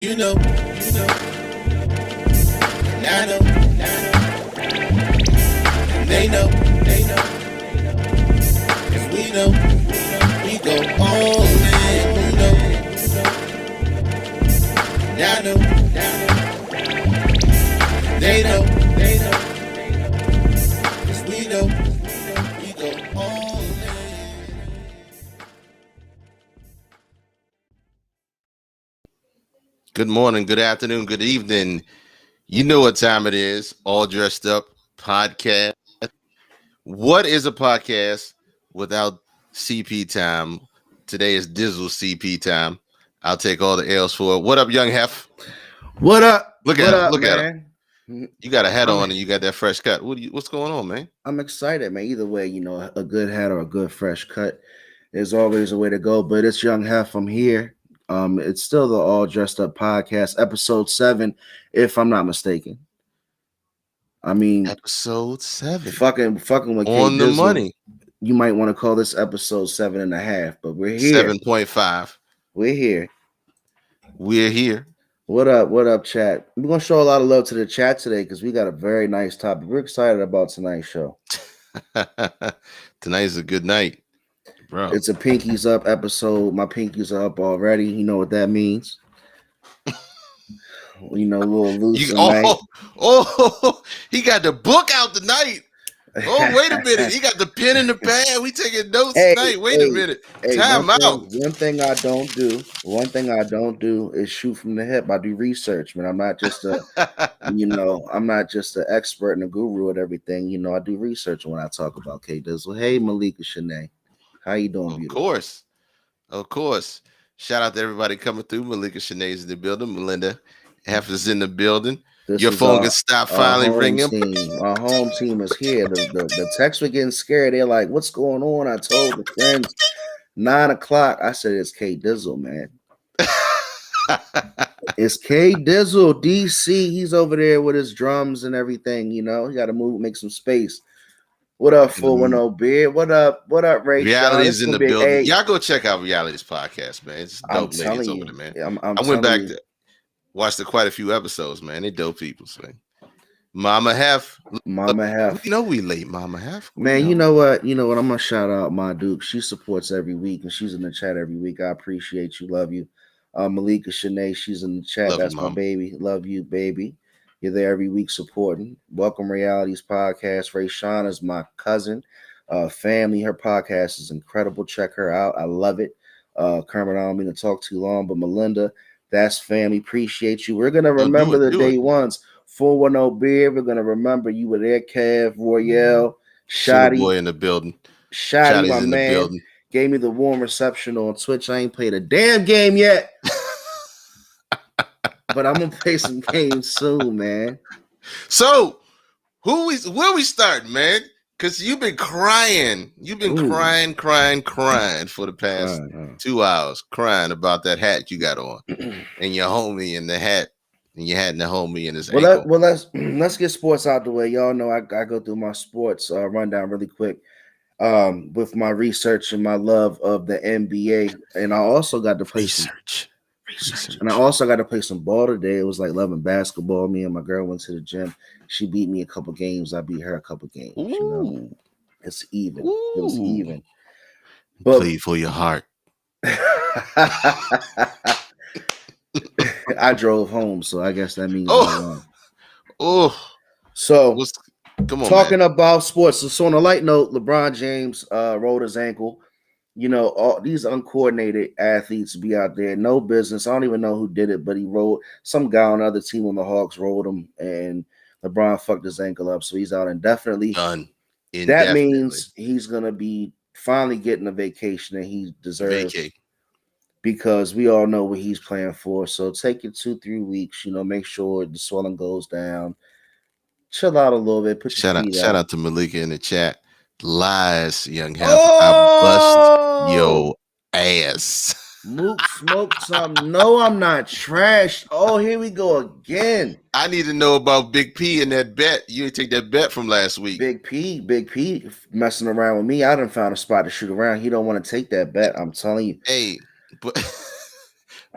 You know, and I know, and they know, and we know, we go all in, you know, and I know, and they know, cause we know, we go all in. Good morning, good afternoon, good evening. You know what time it is. All Dressed Up podcast. What is a podcast without CP time? Today is Dizzle CP time. I'll take all the L's for it. What up, young Hef? What up? Look What at him. up, Look at him. man? You got a hat I'm on and you got that fresh cut. What's going on, man? I'm excited, man. Either way, a good hat or a good fresh cut is always a way to go. But it's Young Hef. I'm here. It's still the All Dressed Up podcast, episode 7, if I'm not mistaken. I mean, Episode 7. fucking with K On the Dizzle. money. You might want to call this episode 7.5, but we're here. 7.5. We're here. We're here. What up? What up, chat? We're gonna show a lot of love to the chat today because we got a very nice topic. We're excited about tonight's show. Tonight's a good night, bro. It's a Pinkies Up episode. My pinkies are up already. You know what that means. A little loose tonight. He got the book out tonight. Oh, wait a minute. He got the pen in the pad. We taking notes tonight. Wait a minute. Time out. One thing I don't do is shoot from the hip. I do research, man. I'm not just I'm not just an expert and a guru at everything. I do research when I talk about K Dizzle. Hey, Malika Shanae. How you doing, beautiful? Of course. Shout out to everybody coming through. Malika Shanae's in the building. Melinda Hef is in the building. Your phone can stop finally ringing. Our home team is here. The texts were getting scared. They're like, "What's going on?" I told the friends 9 o'clock. I said, "It's K Dizzle, man. It's K Dizzle, DC. He's over there with his drums and everything. He got to move, make some space." What up, 410 Beard? What up, Ray? Reality's in the building. Y'all go check out Reality's podcast, man. It's dope ladies over there, man. I went back to watched quite a few episodes, man. They dope people, man. Mama Hef. We late, Mama Hef. Man, you know what? I'm gonna shout out my Duke. She supports every week and she's in the chat every week. I appreciate you, love you. Malika Shanae, she's in the chat. That's my baby. Love you, baby. You're there every week supporting. Welcome Realities Podcast. Ray Sean is my cousin, family. Her podcast is incredible. Check her out. I love it. Kermit, I don't mean to talk too long, but Melinda, that's family. Appreciate you. We're gonna remember the day ones. 410 Beer. We're gonna remember you were there, Kev, Royale, Shotty boy in the building. Shotty, my man, gave me the warm reception on Twitch. I ain't played a damn game yet. But I'm gonna play some games soon, man. So, where we start, man? Because you've been crying. You've been crying for the past 2 hours, crying about that hat you got on, and your homie in the hat, and you had the homie in his ankle. Let's get sports out the way. Y'all know I go through my sports rundown really quick. With my research and my love of the NBA, and I also got to play research. And I also got to play some ball today. It was like loving basketball. Me and my girl went to the gym. She beat me a couple games. I beat her a couple games. It's even. It was even. But play for your heart. I drove home, so I guess that means So come on, talking about sports. So on a light note, LeBron James rolled his ankle. All these uncoordinated athletes be out there, no business. I don't even know who did it, but he rolled some guy on the other team on the Hawks rolled him, and LeBron fucked his ankle up, so he's out indefinitely. Done. That means he's gonna be finally getting a vacation that he deserves. Because we all know what he's playing for. So take it 2-3 weeks. Make sure the swelling goes down. Chill out a little bit. Shout out to Malika in the chat. Lies, young Hef. I bust your ass. Mook smoked some. No, I'm not trash. Oh, here we go again. I need to know about Big P and that bet. You didn't take that bet from last week. Big P messing around with me. I done found a spot to shoot around. He don't want to take that bet. I'm telling you. Hey,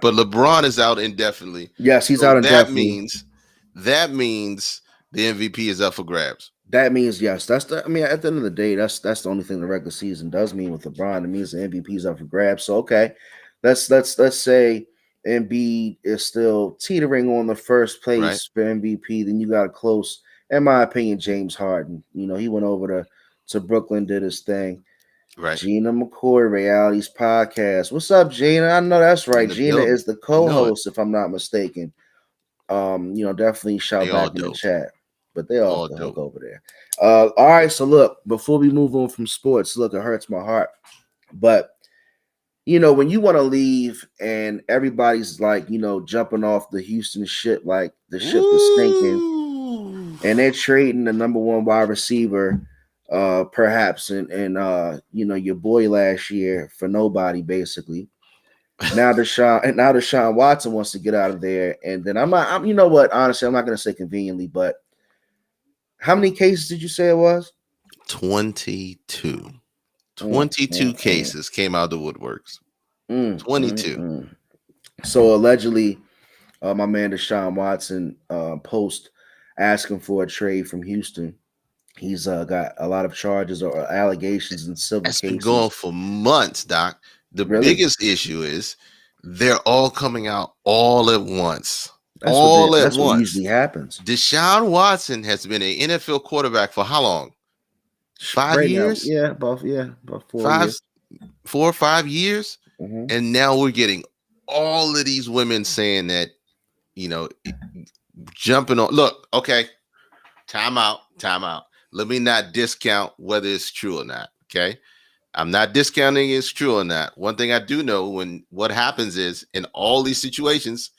but LeBron is out indefinitely. Yes, he's so out indefinitely. That means the MVP is up for grabs. That means yes. That's the. I mean, at the end of the day, that's the only thing the regular season does mean with LeBron. It means the MVP is up for grabs. So okay, let's say Embiid is still teetering on the first place for MVP. Then you got a close, in my opinion, James Harden. You know, he went over to Brooklyn, did his thing. Right. Gina McCoy, Realities Podcast. What's up, Gina? I know that's right. Gina is the co-host, if I'm not mistaken. You know, definitely shout back in the chat. But they all the hook over there. All right, so look, before we move on from sports, look, it hurts my heart. But you know, when you want to leave and everybody's like, you know, jumping off the Houston ship, like the ship is sinking, and they're trading the number one wide receiver, perhaps, and you know, your boy last year for nobody, basically. Now Deshaun Watson wants to get out of there, and then I'm you know what? Honestly, I'm not going to say conveniently, but how many cases did you say it was? 22. 22 cases came out of the woodworks. 22. So allegedly, my man Deshaun Watson post asking for a trade from Houston. He's got a lot of charges or allegations and civil cases. Been going for months, Doc. The biggest issue is they're all coming out all at once. That's what usually happens. Deshaun Watson has been an NFL quarterback for how long? 5 years? Now, about 4 years. 4 or 5 years. And now we're getting all of these women saying that, you know, jumping on. Look, okay, time out. Let me not discount whether it's true or not. Okay, I'm not discounting it's true or not. One thing I do know, when what happens is in all these situations,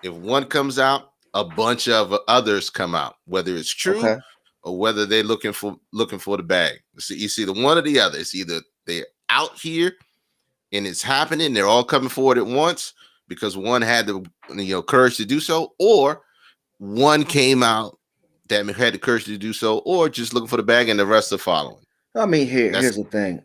if one comes out, a bunch of others come out, whether it's true or whether they're looking for the bag. You see the one or the other. It's either they're out here and it's happening, they're all coming forward at once because one had the courage to do so, or one came out that had the courage to do so, or just looking for the bag and the rest are following. I mean, here's the thing.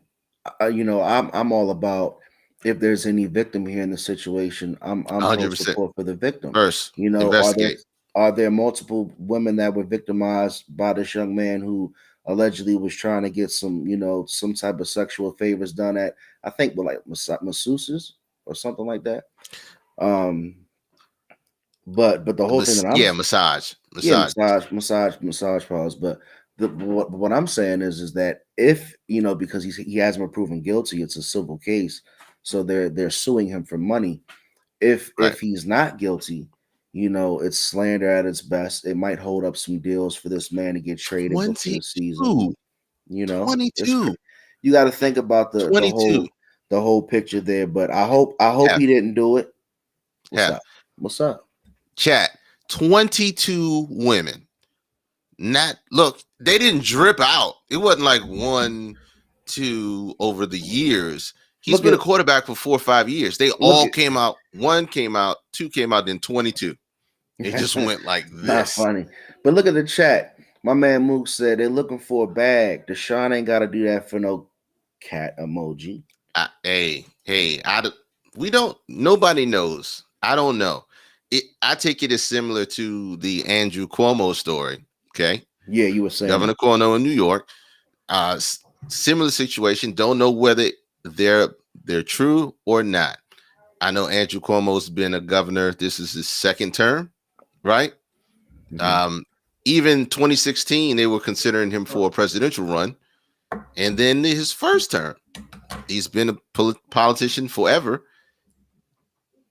You know, I'm all about, if there's any victim here in the situation, I'm 100% support for the victim. First, you know, investigate. Are there multiple women that were victimized by this young man who allegedly was trying to get some, you know, some type of sexual favors done at, I think, like masseuses or something like that. But the whole thing that massage parlors. But what I'm saying is that if, you know, because he hasn't been proven guilty, it's a civil case, so they're suing him for money. If he's not guilty, you know, it's slander at its best. It might hold up some deals for this man to get traded before the season. You know, 22. You got to think about the whole picture there. But I hope he didn't do it. What's up? Chat. 22 women. Look, they didn't drip out. It wasn't like 1, 2 over the years. He's been a quarterback for 4 or 5 years. They all came out. 1 came out, 2 came out, then 22. It just went like this. That's funny. But look at the chat. My man Mook said they're looking for a bag. Deshaun ain't got to do that for no cat emoji. Nobody knows. I don't know. I take it as similar to the Andrew Cuomo story. Okay. Yeah, you were saying Governor Cuomo in New York. Similar situation. Don't know whether they're true or not. I know Andrew Cuomo's been a governor. This is his second term, right? Mm-hmm. Even 2016, they were considering him for a presidential run, and then his first term, he's been a politician forever.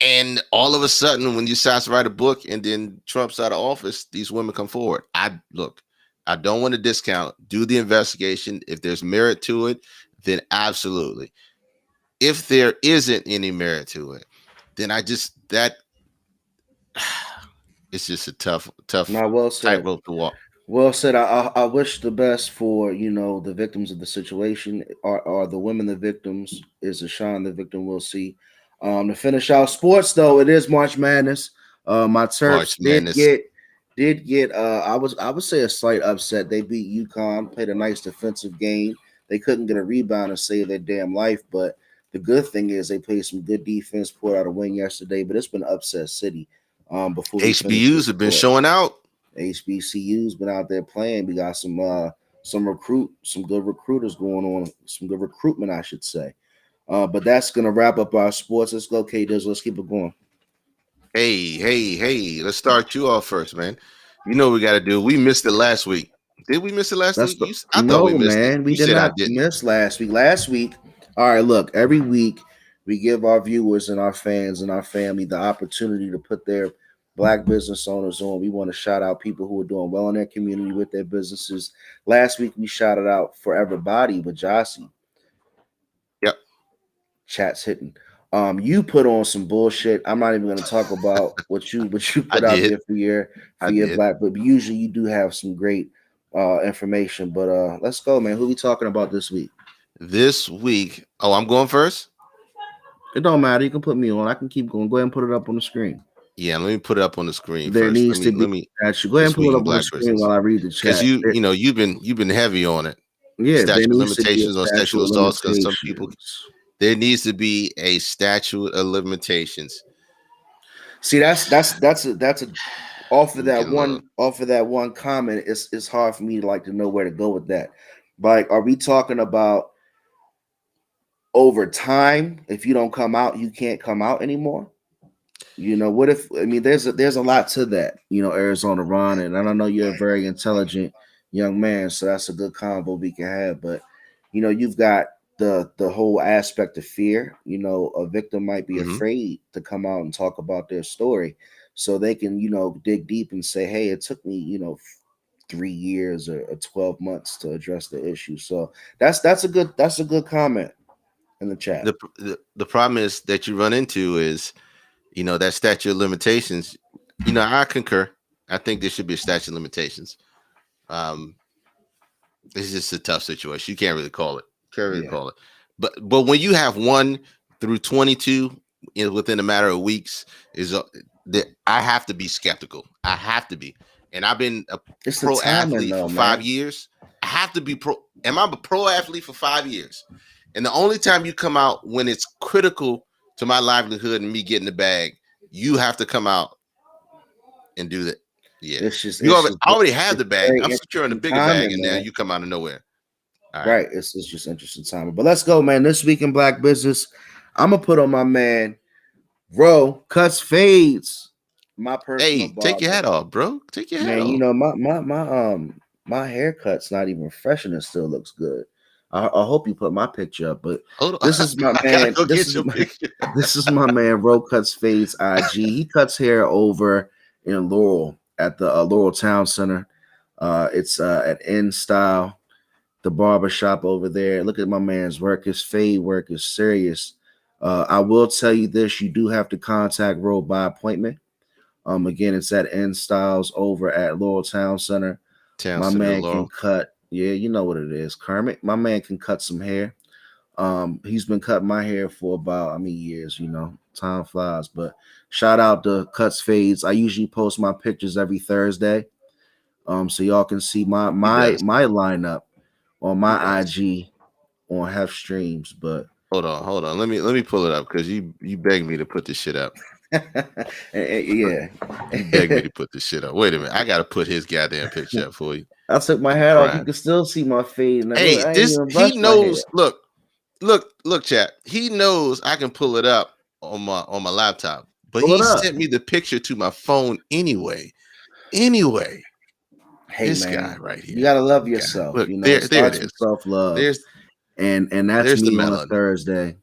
And all of a sudden, when you decide to write a book and then Trump's out of office, these women come forward. I don't want to discount. Do the investigation. If there's merit to it, then absolutely. If there isn't any merit to it, then it's just a tough tightrope to walk. Well said. I wish the best for, you know, the victims of the situation. Are the women the victims? Is Deshaun the victim? We'll see. To finish out sports, though, it is March Madness. My Terps did get I would say a slight upset. They beat UConn, played a nice defensive game. They couldn't get a rebound and save their damn life, but The good thing is they played some good defense, pulled out a win yesterday, but it's been upset city. Before we finish HBUs this have been report. showing out. HBCU's been out there playing. We got some good recruiters going on, some good recruitment, I should say. But that's gonna wrap up our sports. Let's go, K Dizzle. Let's keep it going. Hey. Let's start you off first, man. You know what we got to do. We missed it last week. Did we miss it last week? I thought we missed it. We did not miss last week. Last week, all right, look, every week we give our viewers and our fans and our family the opportunity to put their Black business owners on. We want to shout out people who are doing well in their community with their businesses. Last week we shouted out Forever Body with Jossie. Yep. Chat's hitting. You put on some bullshit. I'm not even going to talk about what you put out there for your Black, but usually you do have some great information. But let's go, man. Who we talking about this week? This week, I'm going first. It don't matter. You can put me on. I can keep going. Go ahead and put it up on the screen. Yeah, let me put it up on the screen. There first. needs to be. Go ahead and put it up on the screen while I read the chat. Because you've been heavy on it. Yeah, statute of limitations on sexual assaults. Because some people, there needs to be a statute of limitations. See, that's a off of that one comment. It's hard for me to know where to go with that. Like, are we talking about over time? If you don't come out, you can't come out anymore. What if? I mean, there's a lot to that. Arizona Ron, and I know you're a very intelligent young man, so that's a good combo we can have. But you've got the whole aspect of fear. A victim might be afraid to come out and talk about their story, so they can dig deep and say, hey, it took me 3 years or 12 months to address the issue. So that's a good comment in the chat. The problem is that you run into is that statute of limitations. I concur. I think there should be a statute of limitations. It's just a tough situation. You can't really call it. Call it. But when you have 1 through 22 within a matter of weeks, I have to be skeptical. I have to be. And I've been a pro athlete for 5 years. I have to be pro. Am I a pro athlete for 5 years? And the only time you come out when it's critical to my livelihood and me getting the bag, you have to come out and do that. Yeah, I already have the bag. I'm securing the bigger bag, and now you come out of nowhere. Right. It's just interesting timing. But let's go, man. This week in Black business, I'm gonna put on my man, Ro Cuts Fades. My personal barber. Take your hat off, bro. Take your hat off. My haircut's not even fresh and it still looks good. I hope you put my picture up, but this is my man. This is my man, Ro Cuts Fades IG. He cuts hair over in Laurel at the Laurel Town Center. It's at N Style, the barber shop over there. Look at my man's work. His fade work is serious. I will tell you this: you do have to contact Ro by appointment. Again, it's at N Styles over at Laurel Town Center. My man can cut. Yeah, you know what it is, Kermit. My man can cut some hair. He's been cutting my hair for about, years, time flies. But shout out to Cuts Fades. I usually post my pictures every Thursday. So y'all can see my lineup on my IG on Hef Streams. But hold on. Let me pull it up because you begged me to put this shit up. Yeah. You begged me to put this shit up. Wait a minute. I gotta put his goddamn picture up for you. I took my hat off. You can still see my fade. Hey, he knows. Look, chat. He knows I can pull it up on my laptop, but he sent me the picture to my phone anyway. Hey, this guy right here. You gotta love yourself. Look, there it is. Self-love. And that's me on a Thursday.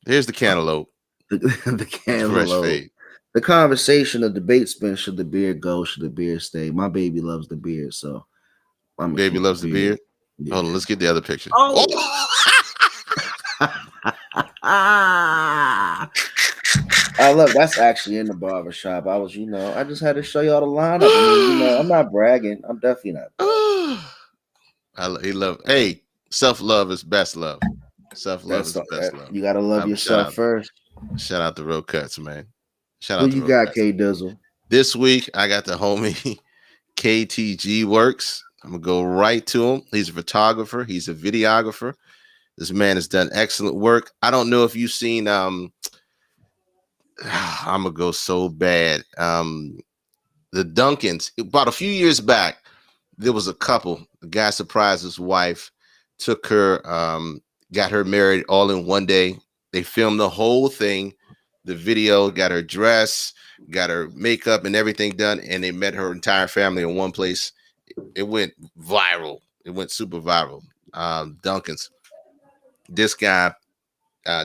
There's the cantaloupe. The cantaloupe. The conversation, the debate spin: should the beard go? Should the beard stay? My baby loves the beard, so baby loves the beard. Yeah. Hold on, let's get the other picture. Look, that's actually in the barbershop. I just had to show y'all the lineup. I'm not bragging. I'm definitely not. Hey, self-love is best love. Self-love is best love. You gotta love yourself first. Shout out to Ro Cuts, man. Who you got, K Dizzle? This week, I got the homie KTG Works. I'm gonna go right to him. He's a photographer. He's a videographer. This man has done excellent work. I don't know if you've seen I'm gonna go so bad. The Duncans, about a few years back, there was a couple. The guy surprised his wife, took her, got her married all in one day. They filmed the whole thing, the video, got her dress, got her makeup and everything done, and they met her entire family in one place. It went viral. It went super viral. Duncans. This guy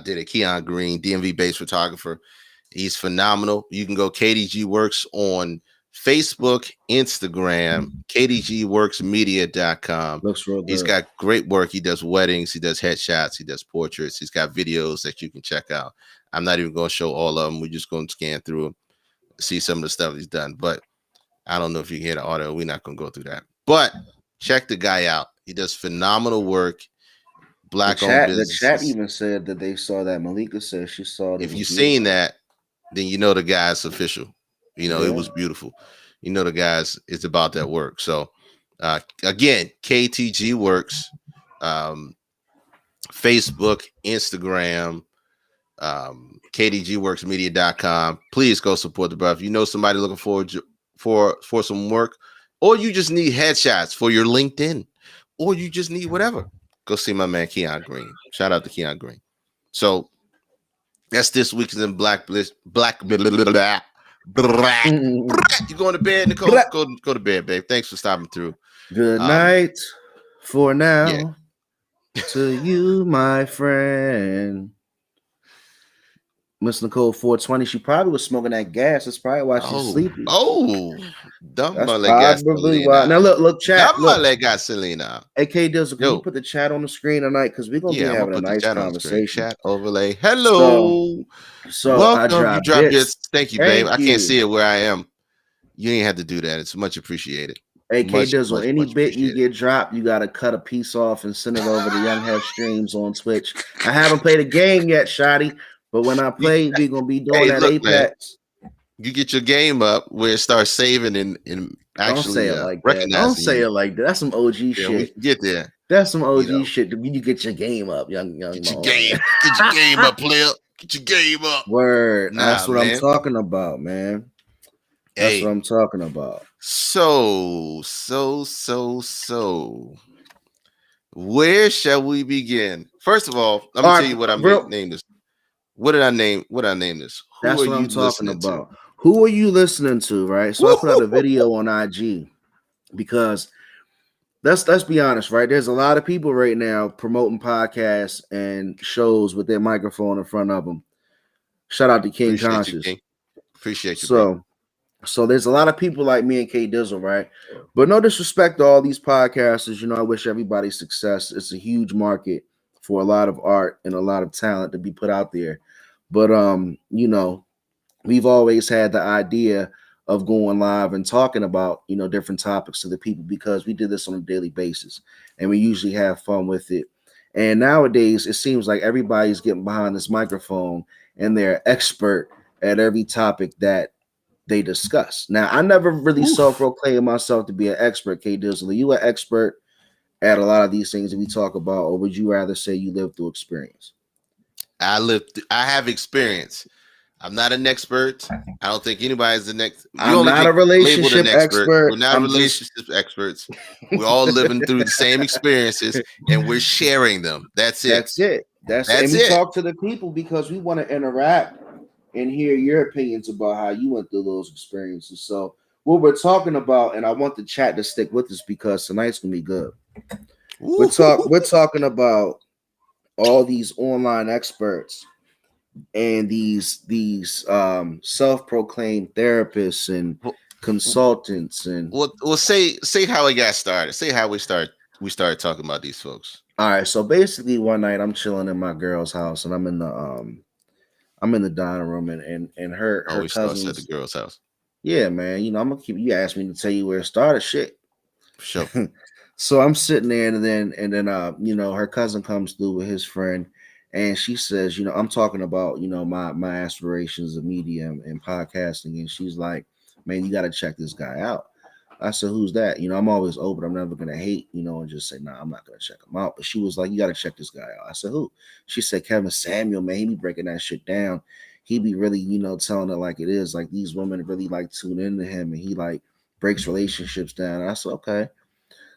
did a Keon Green, DMV-based photographer. He's phenomenal. You can go KDG Works on Facebook, Instagram, kdgworksmedia.com. Looks real good. He's got great work. He does weddings, he does headshots, he does portraits. He's got videos that you can check out. I'm not even going to show all of them. We're just going to scan through them, see some of the stuff he's done. But I don't know if you can hear the audio. We're not going to go through that. But check the guy out. He does phenomenal work. Black-owned business. The chat even said that they saw that. Malika said she saw it. If you've seen that, then you know the guy's official. You know, It was beautiful. You know, the guys, it's about that work. So, again, KTG Works, Facebook, Instagram, KDGWorksMedia.com. Please go support the brother. If you know somebody looking forward for some work, or you just need headshots for your LinkedIn, or you just need whatever, go see my man Keon Green. Shout out to Keon Green. So that's this week's in Black. You going to bed, Nicole? Go to bed, babe. Thanks for stopping through. Good night for now to you, my friend. Miss Nicole 420. She probably was smoking that gas. That's probably why she's sleepy. Dumb probably why. Now look, chat. Dumb gasolina. AK Dizzle, can you put the chat on the screen tonight? Because we're gonna be having a nice conversation. Chat overlay. Hello. So welcome. You dropped this. Thank you, babe. I can't see it where I am. You ain't have to do that. It's much appreciated. AK Dizzle, any bit you get dropped, you gotta cut a piece off and send it over to Young Head Streams on Twitch. I haven't played a game yet, Shotty. But when I play, we're gonna be doing that Apex. Man, you get your game up where it starts saving and actually don't say it like that. Don't say it like that. That's some OG shit. Get there. That's some OG shit. You get your game up, young. Get your game up, player. Get your game up. Word. That's what I'm talking about, man. That's what I'm talking about. So. Where shall we begin? First of all, I'm gonna tell you what I'm named this. What did I name this? That's what I'm talking about. Who are you listening to, right? So I put out a video on IG because let's be honest, right? There's a lot of people right now promoting podcasts and shows with their microphone in front of them. Shout out to King Conscious. Appreciate you. So there's a lot of people like me and K Dizzle, right? But no disrespect to all these podcasters. You know, I wish everybody success. It's a huge market for a lot of art and a lot of talent to be put out there. But you know, we've always had the idea of going live and talking about, you know, different topics to the people because we did this on a daily basis and we usually have fun with it. And nowadays it seems like everybody's getting behind this microphone and they're expert at every topic that they discuss. Now, I never really self-proclaimed myself to be an expert, K Dizzle. Are you an expert at a lot of these things that we talk about, or would you rather say you lived through experience? I have experience. I'm not an expert. I don't think anybody's an expert. I'm not a relationship expert. We're not relationship experts. We're all living through the same experiences and we're sharing them. That's it. That's it. And we talk to the people because we want to interact and hear your opinions about how you went through those experiences. So what we're talking about, and I want the chat to stick with us because tonight's gonna be good. We're talking about all these online experts and these self-proclaimed therapists and consultants and say how it got started. Say how we started talking about these folks. All right, so basically one night I'm chilling in my girl's house and I'm in the dining room and her cousins at the girl's house. Yeah, man. You know, I'm gonna keep you asked me to tell you where it started. Shit. Sure. So I'm sitting there and then you know, her cousin comes through with his friend and she says, you know, I'm talking about, you know, my aspirations of media and podcasting. And she's like, man, you got to check this guy out. I said, who's that? You know, I'm always open. I'm never gonna hate, you know, and just say, nah, I'm not gonna check him out. But she was like, you gotta check this guy out. I said, who? She said, Kevin Samuel, man, he be breaking that shit down. He be really, you know, telling it like it is. Like these women really like tune into him, and he like breaks relationships down. And I said, okay.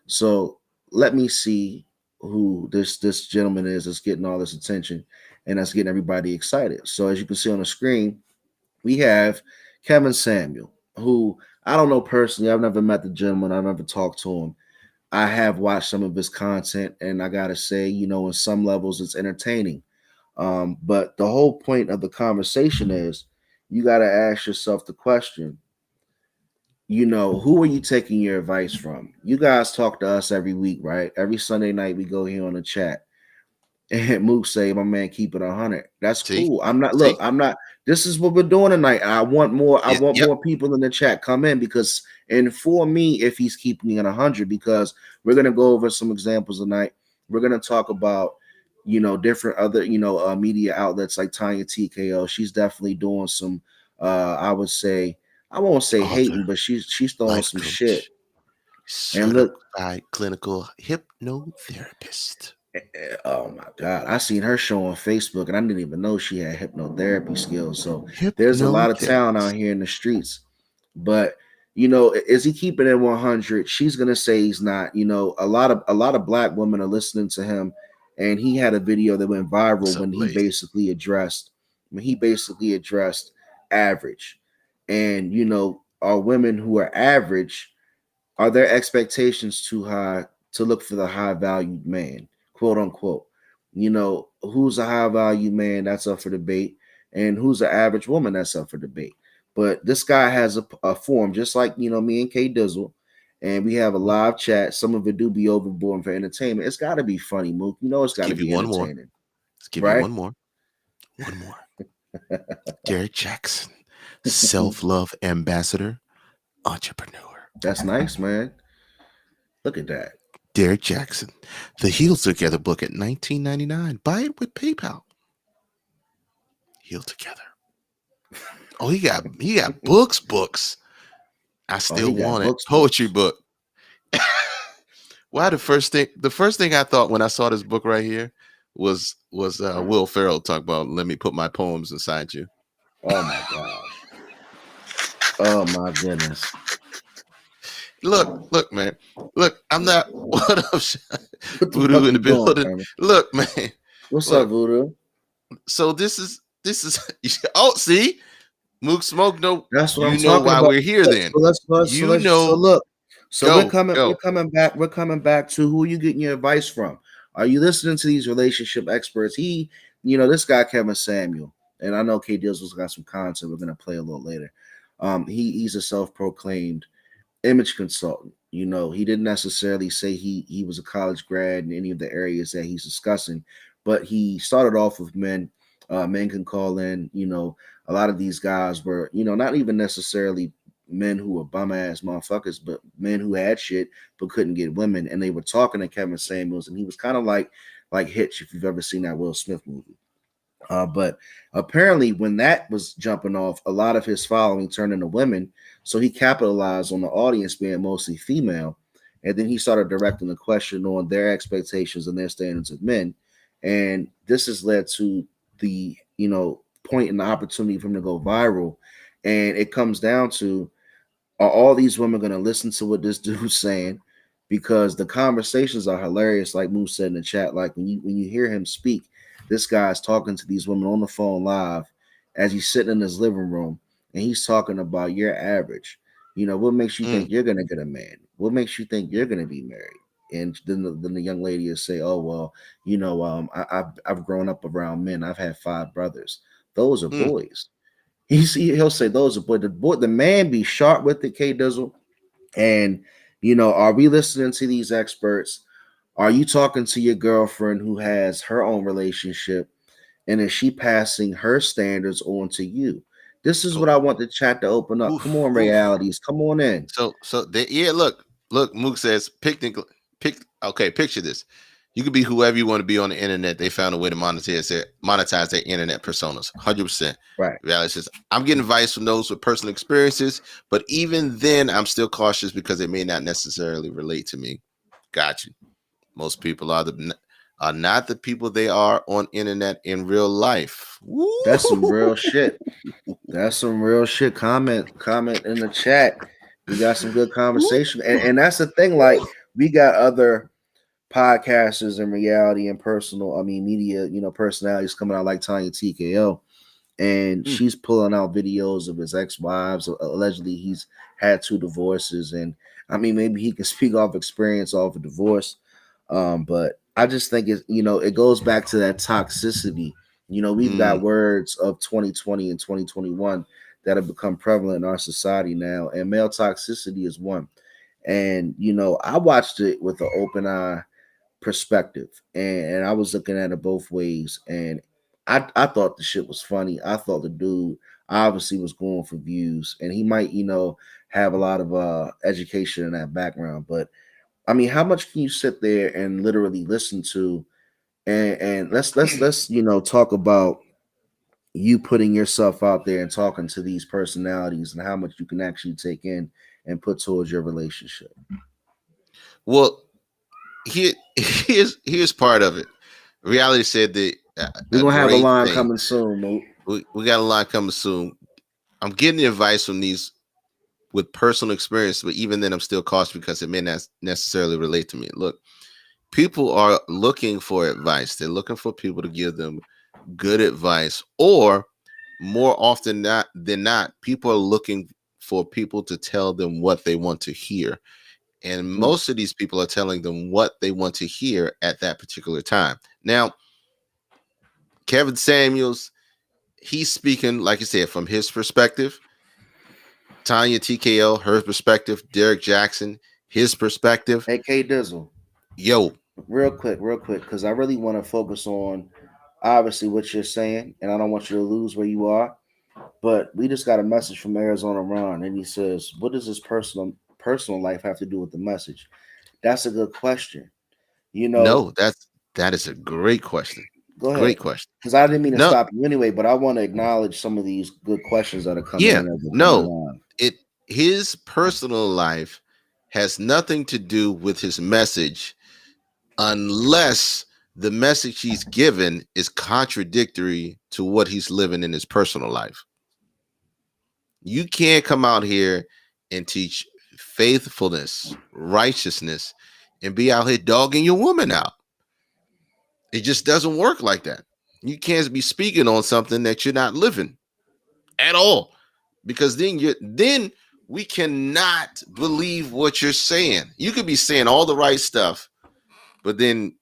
So let me see who this gentleman is that's getting all this attention and that's getting everybody excited. So as you can see on the screen, we have Kevin Samuel, who I don't know personally. I've never met the gentleman. I've never talked to him. I have watched some of his content, and I gotta say, you know, in some levels, it's entertaining. But the whole point of the conversation is you got to ask yourself the question, you know, who are you taking your advice from? You guys talk to us every week, right? Every Sunday night we go here on the chat. And Mook say, my man, keep it 100. That's See, cool. I'm not, see, look, I'm not, this is what we're doing tonight. I want more, I yeah, want yep. more people in the chat come in because, and for me, if he's keeping it 100, because we're going to go over some examples tonight. We're going to talk about, you know, different other, you know, media outlets like Tanya TKO. She's definitely doing some, I would say, I won't say Author, hating, but she's throwing life some shit. coach, And look, certified clinical hypnotherapist. oh my God. I seen her show on Facebook and I didn't even know she had hypnotherapy skills. So there's a lot of talent out Hypnotherapist. here in the streets. But you know, is he keeping it 100? She's gonna say he's not. You know, a lot of black women are listening to him, and he had a video that went viral What's up, when Blaze? he basically addressed average. And you know, are women who are average, are their expectations too high to look for the high valued man, quote unquote? You know, who's a high value man? That's up for debate. And who's an average woman? That's up for debate. But this guy has a form, just like, you know, me and K Dizzle. And we have a Mhm. live chat. Some of it do be overboard for entertainment. It's got to be funny, Mook. You know, it's Let's got to give you be one more. entertaining, Let's give you right? one more. One more. Derek Jackson, self-love ambassador, entrepreneur. That's nice, man. Look at that. Derek Jackson, the Heal Together book at $19.99. Buy it with PayPal. Heal Together. Oh, he got books. I Oh, still he got want it. books. Poetry book. Why the first thing I thought when I saw this book right here was Will Ferrell talk about, let me put my poems inside you. Oh my gosh. Oh my goodness. Look, man. Look, I'm not what up, What the Voodoo fuck in the you doing, building. Kermit? Look, man. What's up, Look. Voodoo? So this is oh, see, Mook Smoke. No, That's what I'm you know talking why about. we're here. Look, Then so you let's so know. look. So we're Go, coming we're go. coming back we're coming back to who you getting your advice from. Are you listening to these relationship experts? You know, this guy Kevin Samuel, and I know K Deals has got some content we're gonna play a little later. He's a self-proclaimed image consultant. You know, he didn't necessarily say he was a college grad in any of the areas that he's discussing, but he started off with men. Men can call in. You know, a lot of these guys were, you know, not even necessarily men who were bum ass motherfuckers, but men who had shit but couldn't get women, and they were talking to Kevin Samuels, and he was kind of like Hitch, if you've ever seen that Will Smith movie. But apparently, when that was jumping off, a lot of his following turned into women. So he capitalized on the audience being mostly female. And then he started directing the question on their expectations and their standards of men. And this has led to the, you know, point and the opportunity for him to go viral. And it comes down to, are all these women going to listen to what this dude's saying? Because the conversations are hilarious, like Moose said in the chat. Like when you hear him speak, this guy's talking to these women on the phone live as he's sitting in his living room, and he's talking about your average. You know, what makes you Mm, think you're gonna get a man? What makes you think you're gonna be married? And then the young lady will say, "Oh well, you know, I've grown up around men. I've had 5 brothers. Those are mm. boys." He'll say those are the man be sharp with it, K Dizzle. And you know, are we listening to these experts? Are you talking to your girlfriend who has her own relationship, and is she passing her standards on to you? This is Oh, what I want the chat to open up. Come oof, on, oof. realities. Come on in. So they, yeah. Look. Mook says picnic. Okay, picture this. You could be whoever you want to be on the internet. They found a way to monetize their internet personas. 100%. Right. Reality is, I'm getting advice from those with personal experiences, but even then, I'm still cautious because it may not necessarily relate to me. Got you. Most people are not the people they are on internet in real life. Woo! That's some real shit. That's some real shit. Comment in the chat. We got some good conversation, and that's the thing. Like, we got other podcasters and reality and media, personalities coming out like Tanya TKO, and she's pulling out videos of his ex-wives. Allegedly, he's had 2 divorces, and maybe he can speak off experience off a divorce. But I just think it goes back to that toxicity. We've got words of 2020 and 2021 that have become prevalent in our society now, and male toxicity is one. And I watched it with an open eye perspective, and I was looking at it both ways, and I thought the shit was funny. I thought the dude obviously was going for views, and he might have a lot of education in that background. But how much can you sit there and literally listen to? And let's talk about you putting yourself out there and talking to these personalities, and how much you can actually take in and put towards your relationship. Well, here's part of it. Reality said that we're gonna have a line coming soon. We got a line coming soon. I'm getting advice from these with personal experience, but even then, I'm still cautious because it may not necessarily relate to me. Look, people are looking for advice. They're looking for people to give them good advice, or more often than not, people are looking for people to tell them what they want to hear. And most of these people are telling them what they want to hear at that particular time. Now, Kevin Samuels, he's speaking, like I said, from his perspective. Tanya TKO, her perspective. Derek Jackson, his perspective. Hey, K Dizzle. Yo. Real quick, because I really want to focus on, obviously, what you're saying, and I don't want you to lose where you are. But we just got a message from Arizona Ron, and he says, what does his personal life have to do with the message? That's a good question. No, that is a great question. Go ahead. Great question. Because I didn't mean to stop you anyway, but I want to acknowledge some of these good questions that are coming in. His personal life has nothing to do with his message unless the message he's given is contradictory to what he's living in his personal life. You can't come out here and teach faithfulness, righteousness, and be out here dogging your woman out. It just doesn't work like that. You can't be speaking on something that you're not living at all, because then we cannot believe what you're saying. You could be saying all the right stuff, but then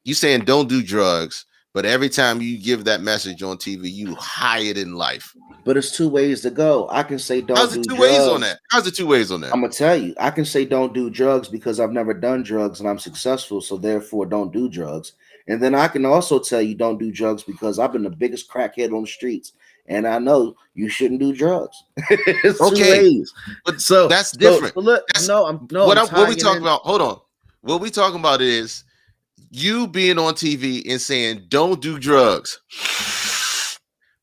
you saying don't do drugs, but every time you give that message on TV, you hide it in life. But it's 2 ways to go. I can say don't do drugs. How's it 2 ways on that? I'm gonna tell you. I can say don't do drugs because I've never done drugs and I'm successful, so therefore don't do drugs. And then I can also tell you don't do drugs because I've been the biggest crackhead on the streets, and I know you shouldn't do drugs. It's 2 ways. But so that's different. What we talking about? Hold on. What we talking about is you being on TV and saying don't do drugs.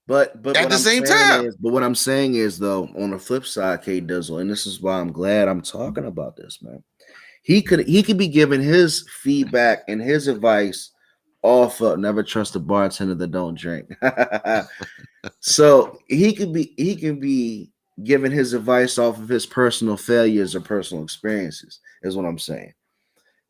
But at the same time. But what I'm saying is, though, on the flip side, K Dizzle, and this is why I'm glad I'm talking about this, man. He could be giving his feedback and his advice off of never trust a bartender that don't drink. So he can be giving his advice off of his personal failures or personal experiences, is what I'm saying.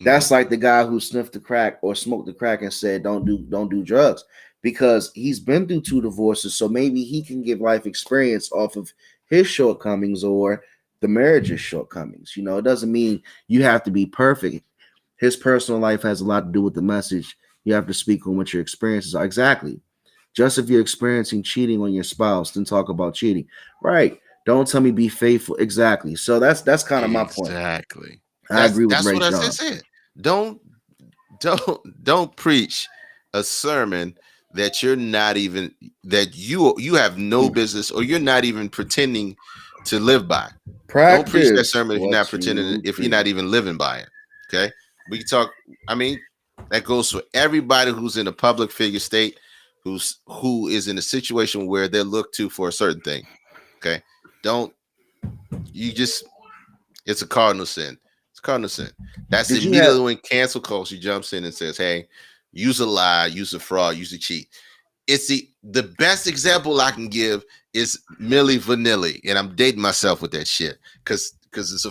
That's like the guy who sniffed the crack or smoked the crack and said don't do drugs, because he's been through 2 divorces. So maybe he can give life experience off of his shortcomings or the marriage's shortcomings. It doesn't mean you have to be perfect. His personal life has a lot to do with the message. You have to speak on what your experiences are. Exactly. Just if you're experiencing cheating on your spouse, then talk about cheating. Right. Don't tell me be faithful. Exactly. So that's kind of my point. Exactly. I agree with Ray John. That's what I said. Don't preach a sermon that you're not even, that you have no business, or you're not even pretending to live by. Don't preach that sermon if you're not pretending, if you're not even living by it. Okay. We talk, That goes for everybody who's in a public figure state, who is in a situation where they're looked to for a certain thing. Okay, don't you just? It's a cardinal sin. It's a cardinal sin. That's immediately when cancel culture jumps in and says, "Hey, use a lie, use a fraud, use a cheat." It's the best example I can give is Milli Vanilli, and I'm dating myself with that shit because it's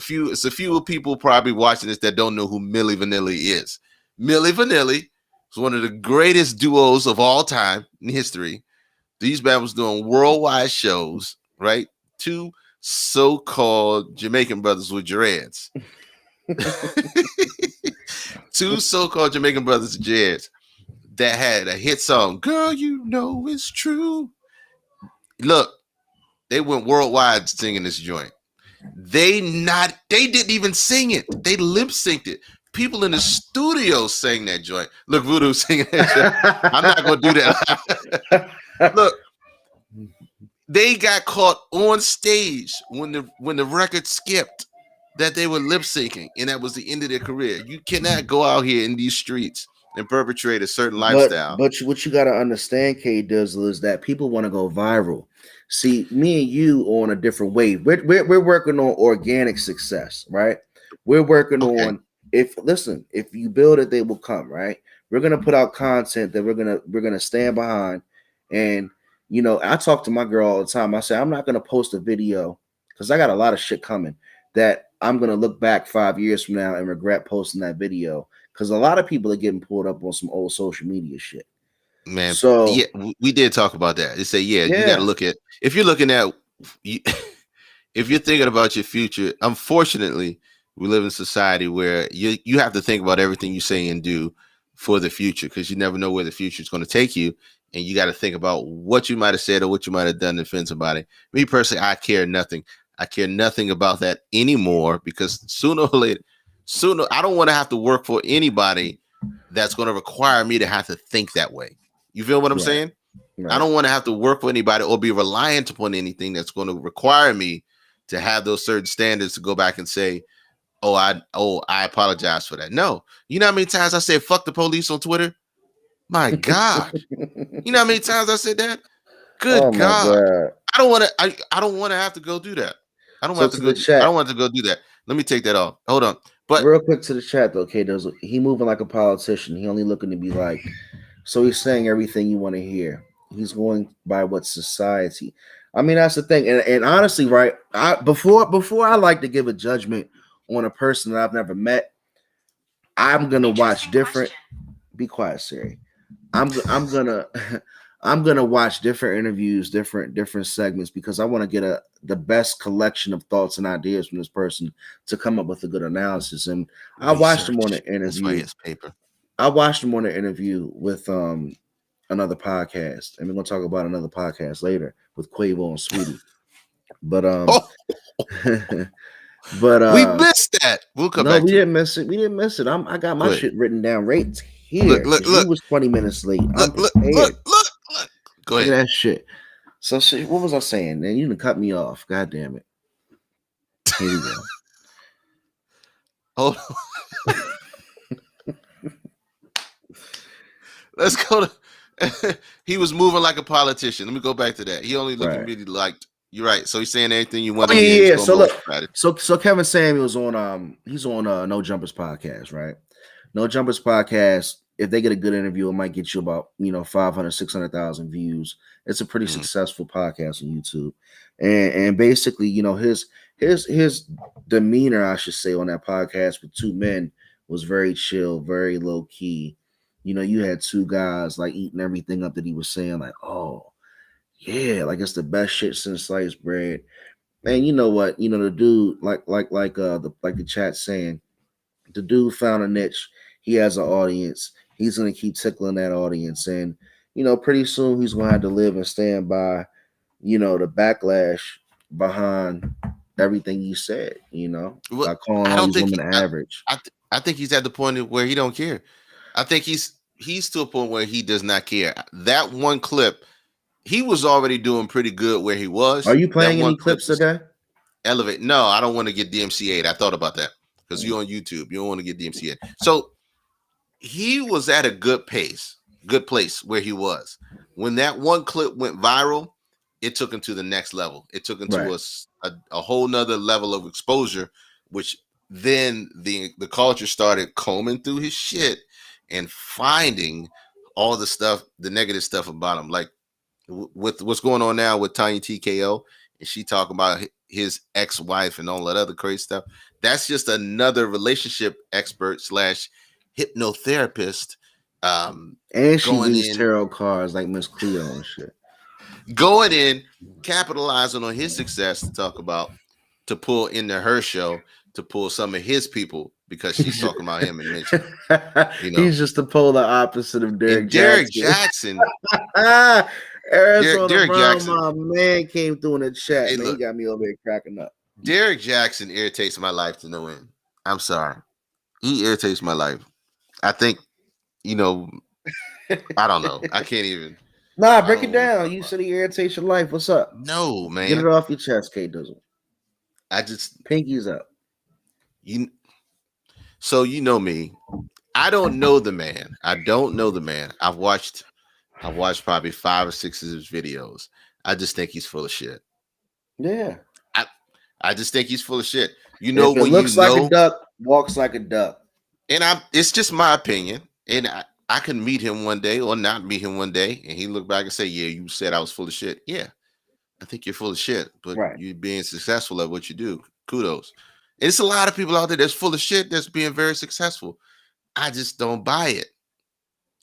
a few people probably watching this that don't know who Milli Vanilli is. Milli Vanilli is one of the greatest duos of all time in history. These bands was doing worldwide shows, right? Two so-called Jamaican brothers with dreads. Two so-called Jamaican brothers with dreads that had a hit song, "Girl, You Know It's True." Look, they went worldwide singing this joint. They didn't even sing it. They lip synced it. People in the studio sang that joint. Look, Voodoo singing that joint. I'm not gonna do that. Look, they got caught on stage when the record skipped that they were lip syncing, and that was the end of their career. You cannot go out here in these streets and perpetrate a certain lifestyle. But what you got to understand, K Dizzle, is that people want to go viral. See, me and you on a different wave. We're working on organic success, right? We're working on if you build it, they will come, right? We're gonna put out content that we're gonna stand behind. And you know, I talk to my girl all the time. I say I'm not gonna post a video because I got a lot of shit coming that I'm gonna look back 5 years from now and regret posting that video. Because a lot of people are getting pulled up on some old social media shit. Man, so yeah, we did talk about that. They say, you got to look at, if you're looking at, if you're thinking about your future, unfortunately, we live in a society where you have to think about everything you say and do for the future, because you never know where the future is going to take you. And you got to think about what you might have said or what you might have done to offend somebody. Me personally, I care nothing. I care nothing about that anymore, because sooner or later, I don't want to have to work for anybody that's going to require me to have to think that way. You feel what I'm saying? Right. I don't want to have to work for anybody or be reliant upon anything that's going to require me to have those certain standards to go back and say, I apologize for that. No. You know how many times I said fuck the police on Twitter? My God. You know how many times I said that? Good God. I don't want to have to go do that. I don't want to go do that. Let me take that off. Hold on. But real quick to the chat though, okay, he moving like a politician. He only looking to be like, so he's saying everything you want to hear. He's going by what society. I mean, that's the thing. And honestly, right, before I like to give a judgment on a person that I've never met, I'm gonna watch different. Be quiet, Siri. I'm gonna watch different interviews, different segments, because I want to get the best collection of thoughts and ideas from this person to come up with a good analysis. And I watched him on an interview. I watched him on an interview with another podcast, and we're gonna talk about another podcast later with Quavo and Sweetie. But we missed that. We'll come back. We didn't miss it. We didn't miss it. I got my shit written down right here. Look. He was 20 minutes late. Look. Go ahead. That shit. So what was I saying? Then you didn't cut me off. God damn it. Here we go. Hold on. Let's go to. He was moving like a politician. Let me go back to that. He only looked really liked. You're right. So he's saying anything you want to hear. Yeah. So look. So Kevin Samuels on he's on No Jumpers podcast, right? No Jumpers podcast. If they get a good interview, it might get you about 500, 600,000 views. It's a pretty successful podcast on YouTube, and basically his demeanor, I should say, on that podcast with two men was very chill, very low key. You had two guys like eating everything up that he was saying, like, oh yeah, like it's the best shit since sliced bread. And you know what? The dude, like the chat saying, the dude found a niche. He has an audience. He's going to keep tickling that audience. And, pretty soon he's going to have to live and stand by, the backlash behind everything you said, by calling all these women average. I think he's at the point where he don't care. I think he's to a point where he does not care. That one clip, he was already doing pretty good where he was. Are you playing any clips today? Elevate. No, I don't want to get DMCA'd. I thought about that because you're on YouTube. You don't want to get DMCA'd. So he was at a good place where he was. When that one clip went viral, it took him to the next level. It took him to a whole nother level of exposure, which then the culture started combing through his shit and finding all the stuff, the negative stuff about him. Like with what's going on now with Tanya TKO, and she talking about his ex-wife and all that other crazy stuff. That's just another relationship expert / hypnotherapist. And she reads tarot cards like Miss Cleo and shit. Going in, capitalizing on his success to pull into her show, to pull some of his people because she's talking about him and mention. He's just the polar opposite of Derek Jackson. Derek Jackson, my man, came through in the chat. Hey, man, he got me over here cracking up. Derek Jackson irritates my life to no end. I'm sorry. He irritates my life. I think, I don't know. I can't even. Nah, break it down. You said he irritates your life. What's up? No, man. Get it off your chest, K Dizzle. I just. Pinky's up. So you know me. I don't know the man. I've watched probably 5 or 6 of his videos. I just think he's full of shit. Yeah. I just think he's full of shit. If when it looks like a duck, walks like a duck. And it's just my opinion. And I can meet him one day or not meet him one day. And he look back and say, yeah, you said I was full of shit. Yeah. I think you're full of shit. But you're being successful at what you do. Kudos. It's a lot of people out there that's full of shit that's being very successful. I just don't buy it.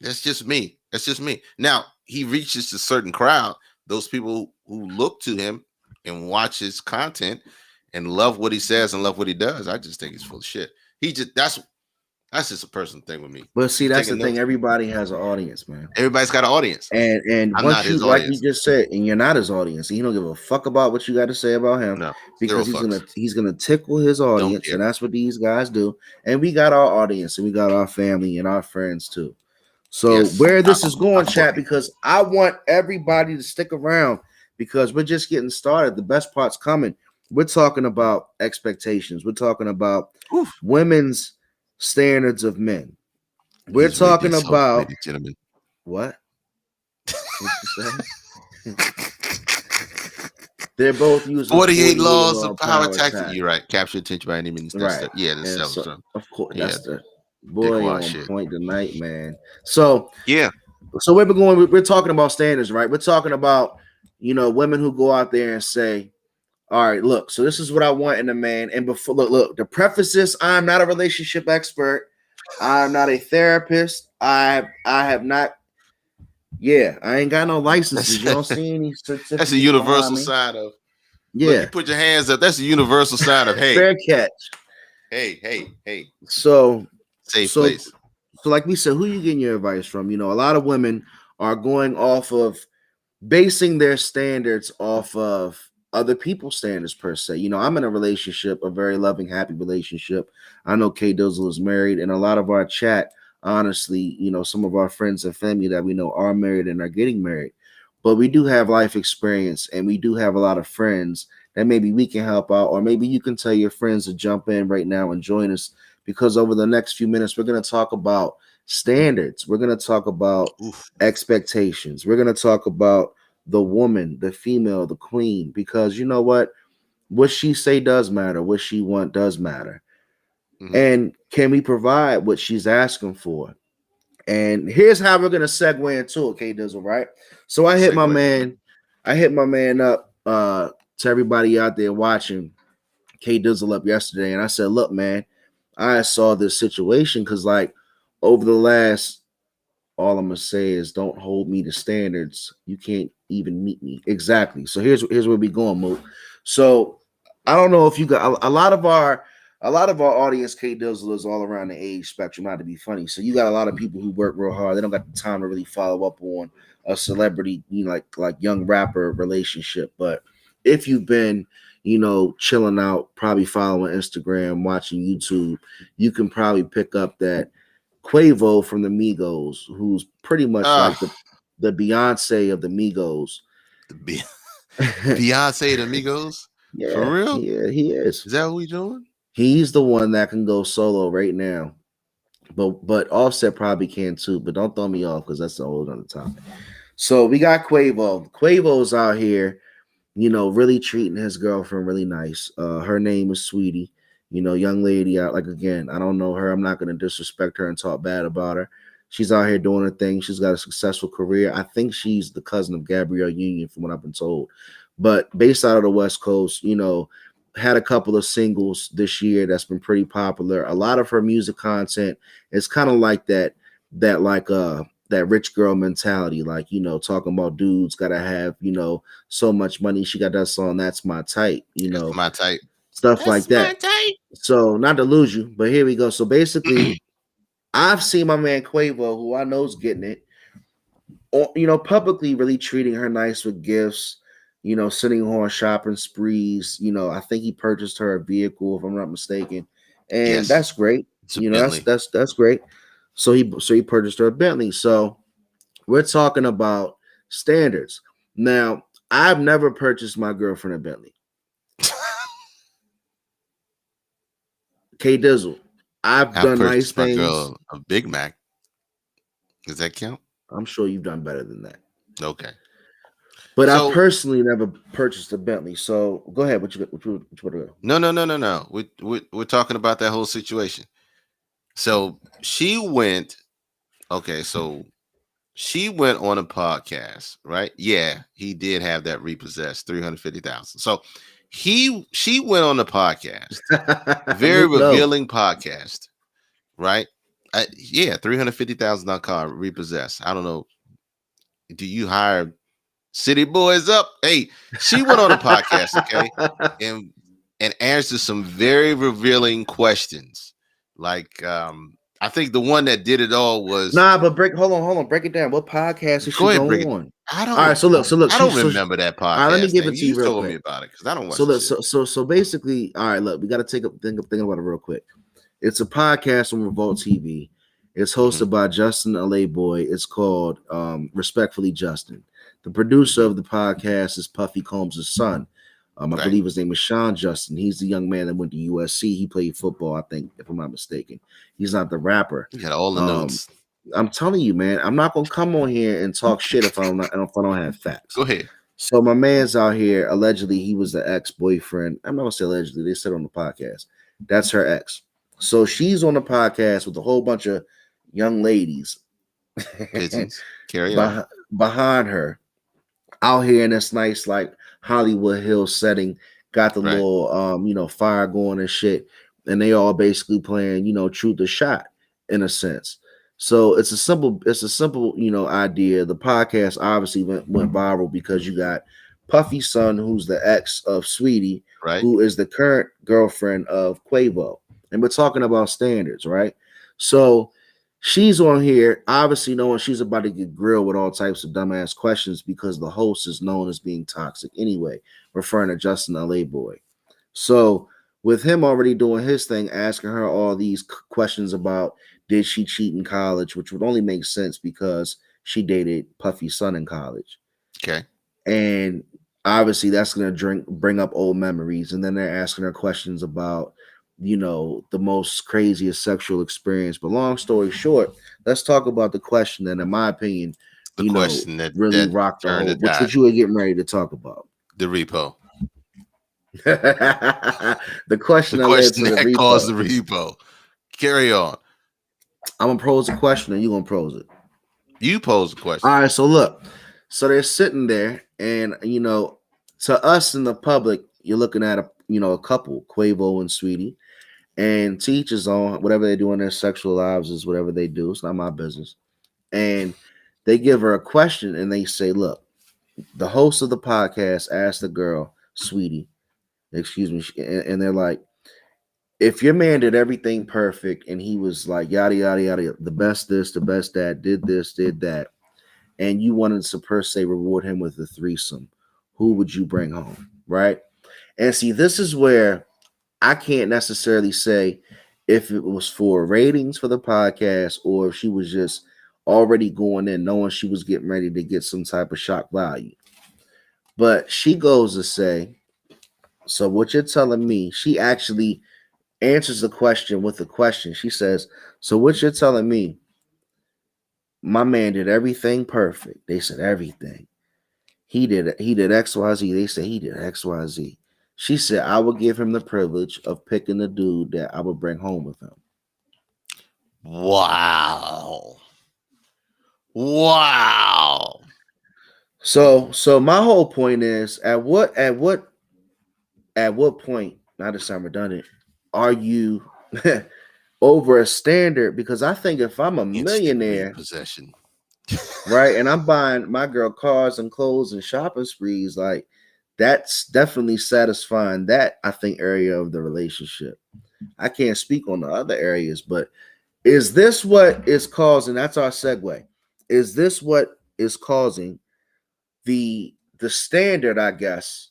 That's just me. Now, he reaches a certain crowd, those people who look to him and watch his content and love what he says and love what he does. I just think he's full of shit. That's just a personal thing with me. But see, that's the thing. Everybody has an audience, man. Everybody's got an audience. And once you, like you just said, and you're not his audience, and you don't give a fuck about what you got to say about him, because he's gonna tickle his audience, and that's what these guys do. And we got our audience, and we got our family and our friends too. So where this is going, chat, because I want everybody to stick around because we're just getting started. The best part's coming. We're talking about expectations. We're talking about women's standards of men. We're talking about what? What'd you say? They're both using 48 laws of power tactic. You're right. Capture attention by any means. Right. Yeah. Of course. That's the boy on point tonight, man. So So we're talking about standards, right? We're talking about women who go out there and say, all right, look, so this is what I want in a man. And before look, to preface this, I'm not a relationship expert. I'm not a therapist. I have not. Yeah, I ain't got no licenses. You don't see any certificates. That's a universal sign of. Yeah, look, you put your hands up. That's a universal sign of hey. Fair catch. Hey. So safe place. So like we said, who you getting your advice from? A lot of women are going off of basing their standards off of other people's standards per se. I'm in a relationship, a very loving, happy relationship. I know K Dizzle is married, and a lot of our chat, honestly, some of our friends and family that we know are married and are getting married. But we do have life experience, and we do have a lot of friends that maybe we can help out, or maybe you can tell your friends to jump in right now and join us, because over the next few minutes, we're going to talk about standards. We're going to talk about expectations. We're going to talk about the woman, the female, the queen, because you know what she say does matter. What she want does matter. Mm-hmm. And can we provide what she's asking for? And here's how we're going to segue into it, K Dizzle, right? So I hit my man up to everybody out there watching K Dizzle up yesterday. And I said, look, man, I saw this situation because over the last, all I'm gonna say is don't hold me to standards. You can't even meet me. Exactly. So here's where we going, Mo. So I don't know if you got a lot of our audience, K Dizzle, is all around the age spectrum, not to be funny. So you got a lot of people who work real hard. They don't got the time to really follow up on a celebrity, like young rapper relationship. But if you've been, chilling out, probably following Instagram, watching YouTube, you can probably pick up that Quavo from the Migos, who's pretty much like the Beyonce of the Migos. Beyonce of the Migos? Yeah, for real? Yeah, he is. Is that what we doing? He's the one that can go solo right now. but Offset probably can too. But don't throw me off because that's the whole other topic. So we got Quavo. Quavo's out here, really treating his girlfriend really nice. Her name is Sweetie. Young lady out. Like again, I don't know her. I'm not gonna disrespect her and talk bad about her. She's out here doing her thing. She's got a successful career. I think she's the cousin of Gabrielle Union, from what I've been told. But based out of the West Coast, had a couple of singles this year that's been pretty popular. A lot of her music content is kind of like that rich girl mentality, like, talking about dudes gotta have, so much money. She got that song, That's My Type, That's my type. Stuff that's like that. So not to lose you, but here we go. So basically, I've seen my man Quavo, who I know is getting it, publicly really treating her nice with gifts, sitting on shopping sprees. I think he purchased her a vehicle, if I'm not mistaken, and yes, that's great. That's great. So he purchased her a Bentley. So we're talking about standards. Now, I've never purchased my girlfriend a Bentley. K Dizzle, I've done nice things. Girl a Big Mac. Does that count? I'm sure you've done better than that. Okay. But I personally never purchased a Bentley. So go ahead. What you go? No. We're talking about that whole situation. So she went on a podcast, right? Yeah, he did have that repossessed 350,000. So she went on the podcast, very revealing podcast, right? $350,000 car repossessed. I don't know. Do you hire city boys up? Hey, she went on a podcast, okay, and answered some very revealing questions. Like, I think the one that did it all was but hold on, break it down. What podcast is she going on? I don't. All right, so look. I don't remember that podcast. All right, let me give it to you real quick. Me about it because I don't watch. So basically, all right, look, we got to think about it real quick. It's a podcast on Revolt TV. It's hosted by Justin LA Boy. It's called Respectfully Justin. The producer of the podcast is Puffy Combs' son. I believe his name is Sean Justin. He's the young man that went to USC. He played football, I think, if I'm not mistaken. He's not the rapper. You got all the notes. I'm telling you, man, I'm not gonna come on here and talk shit if I don't have facts. Go ahead. So my man's out here. Allegedly, he was the ex-boyfriend. I'm not gonna say allegedly. They said on the podcast. That's her ex. So she's on the podcast with a whole bunch of young ladies Carry on. behind her, out here in this nice like Hollywood Hills setting. Got the little fire going and shit, and they all basically playing truth or shot in a sense. So it's a simple idea. The podcast obviously went viral because you got Puffy's son, who's the ex of Sweetie, right, who is the current girlfriend of Quavo, and we're talking about standards, right? So she's on here, obviously knowing she's about to get grilled with all types of dumbass questions because the host is known as being toxic anyway, referring to Justin LA Boy. So with him already doing his thing, asking her all these questions about did she cheat in college, which would only make sense because she dated Puffy's son in college. Okay. And obviously that's going to bring up old memories. And then they're asking her questions about, the most craziest sexual experience. But long story short, let's talk about the question that, in my opinion, the question that really rocked the whole, which you were getting ready to talk about. The repo. the question that caused the repo. Carry on. I'm gonna pose a question and you're gonna pose it. You pose a question. All right, so look. So they're sitting there, and to us in the public, you're looking at a couple, Quavo and Sweetie, and to each his own. Whatever they do in their sexual lives is whatever they do. It's not my business. And they give her a question and they say, look, the host of the podcast asked the girl, Sweetie, excuse me, and they're like, if your man did everything perfect and he was like yada yada yada, the best this, the best that, did this, did that, and you wanted to per se reward him with a threesome, who would you bring home? Right? And see, this is where I can't necessarily say if it was for ratings for the podcast or if she was just already going in knowing she was getting ready to get some type of shock value. But she goes to say, so what you're telling me, she actually answers the question with a question. She says, "So what you're telling me? My man did everything perfect." They said everything. He did XYZ. They said he did XYZ. She said, "I would give him the privilege of picking the dude that I would bring home with him." Wow. Wow. So my whole point is, at what point, not to sound redundant, are you over a standard? Because I think if I'm a millionaire, possession, right, and I'm buying my girl cars and clothes and shopping sprees, like that's definitely satisfying that, I think, area of the relationship. I can't speak on the other areas, but is this what is causing? That's our segue. Is this what is causing the standard, I guess,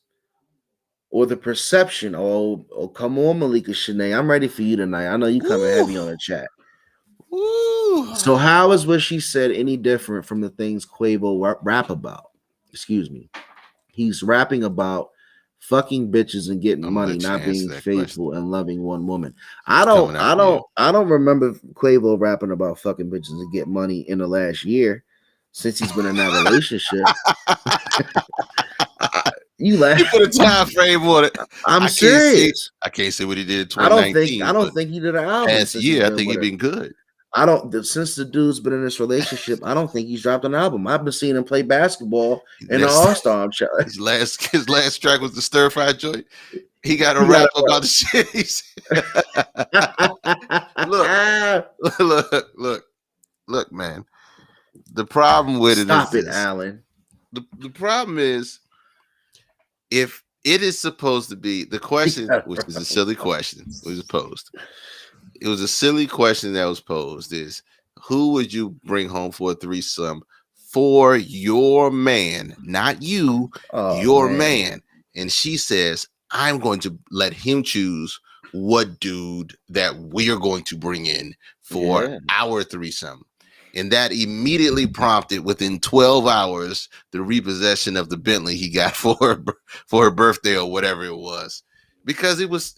or the perception? Oh, come on, Malika Shanae, I'm ready for you tonight. I know you coming heavy on the chat. Ooh. So how is what she said any different from the things Quavo rap about? Excuse me. He's rapping about fucking bitches and getting money, not being faithful and loving one woman. I don't remember Quavo rapping about fucking bitches and getting money in the last year since he's been in that relationship. You laugh. You put a time frame on it. I'm serious. I can't say what he did in 2019. I don't think he did an album. Last year, I think he's been good. Since the dude's been in this relationship, I don't think he's dropped an album. I've been seeing him play basketball in the All-Star. His last track was the Stir Fry joint. He got a rap about the shit. Look, man. The problem with it Stop it, Alan. The problem is, if it is supposed to be the question, which is a silly question, was posed. It was a silly question that was posed: is who would you bring home for a threesome for your man, not you, your man? And she says, I'm going to let him choose what dude that we're going to bring in for our threesome. And that immediately prompted, within 12 hours, the repossession of the Bentley he got for her birthday or whatever it was. Because it was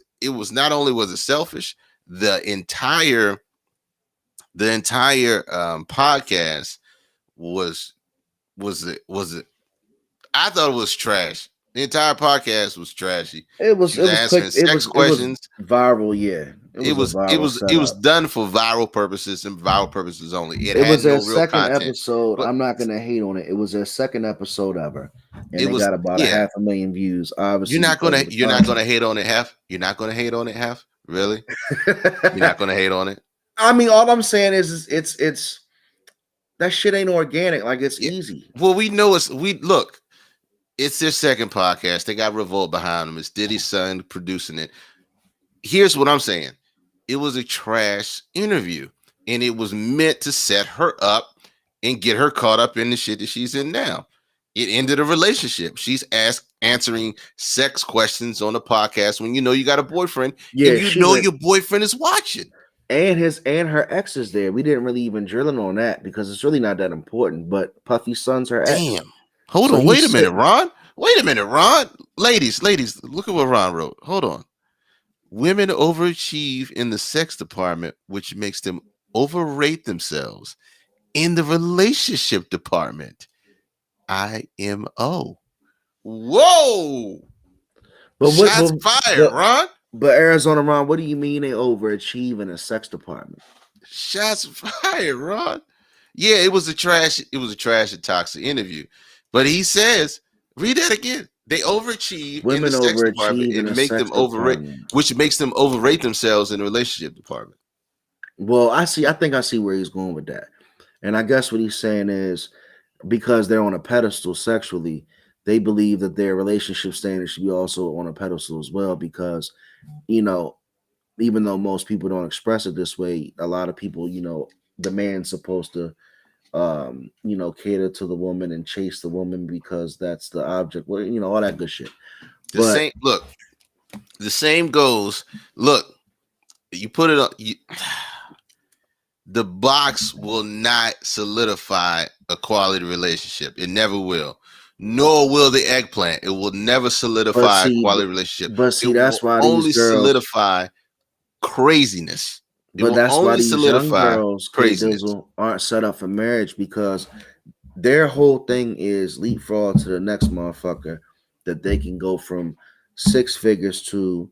not only was it selfish, the entire podcast was it? I thought it was trash. The entire podcast was trashy. It was questions. Viral, yeah. It was done for viral purposes and viral purposes only. It was their second episode. I'm not gonna hate on it. It was their second episode ever, and it got about 500,000 views. Obviously, you're not gonna hate on it half. You're not gonna hate on it half. Really? You're not gonna hate on it. I mean, all I'm saying is it's that shit ain't organic. Like, it's easy. Well, we know look. It's their second podcast. They got Revolt behind them. It's Diddy's son producing it. Here's what I'm saying. It was a trash interview, and it was meant to set her up and get her caught up in the shit that she's in now. It ended a relationship. She's answering sex questions on a podcast when you know you got a boyfriend, and you know your boyfriend is watching. And her ex is there. We didn't really even drill in on that because it's really not that important. But Puffy's son's her ex. Damn. Hold on. Wait a minute, Ron. Ladies, look at what Ron wrote. Hold on. Women overachieve in the sex department, which makes them overrate themselves in the relationship department. IMO. Whoa. But shots fired, Ron. But Arizona, Ron, what do you mean they overachieve in a sex department? Shots fired, Ron. Yeah, it was a trash and toxic interview. But he says, read that again. They overachieve in the sex department and make them overrate, which makes them overrate themselves in the relationship department. Well, I think I see where he's going with that. And I guess what he's saying is, because they're on a pedestal sexually, they believe that their relationship standards should be also on a pedestal as well. Because, even though most people don't express it this way, a lot of people, the man's supposed to cater to the woman and chase the woman because that's the object. Well, all that good shit. The same goes. Look, you put it on. The box will not solidify a quality relationship. It never will. Nor will the eggplant. It will never solidify a quality relationship. But see, that's why only solidify craziness. But that's why these young girls, K-Dizzle, aren't set up for marriage, because their whole thing is leapfrog to the next motherfucker that they can go from 6 figures to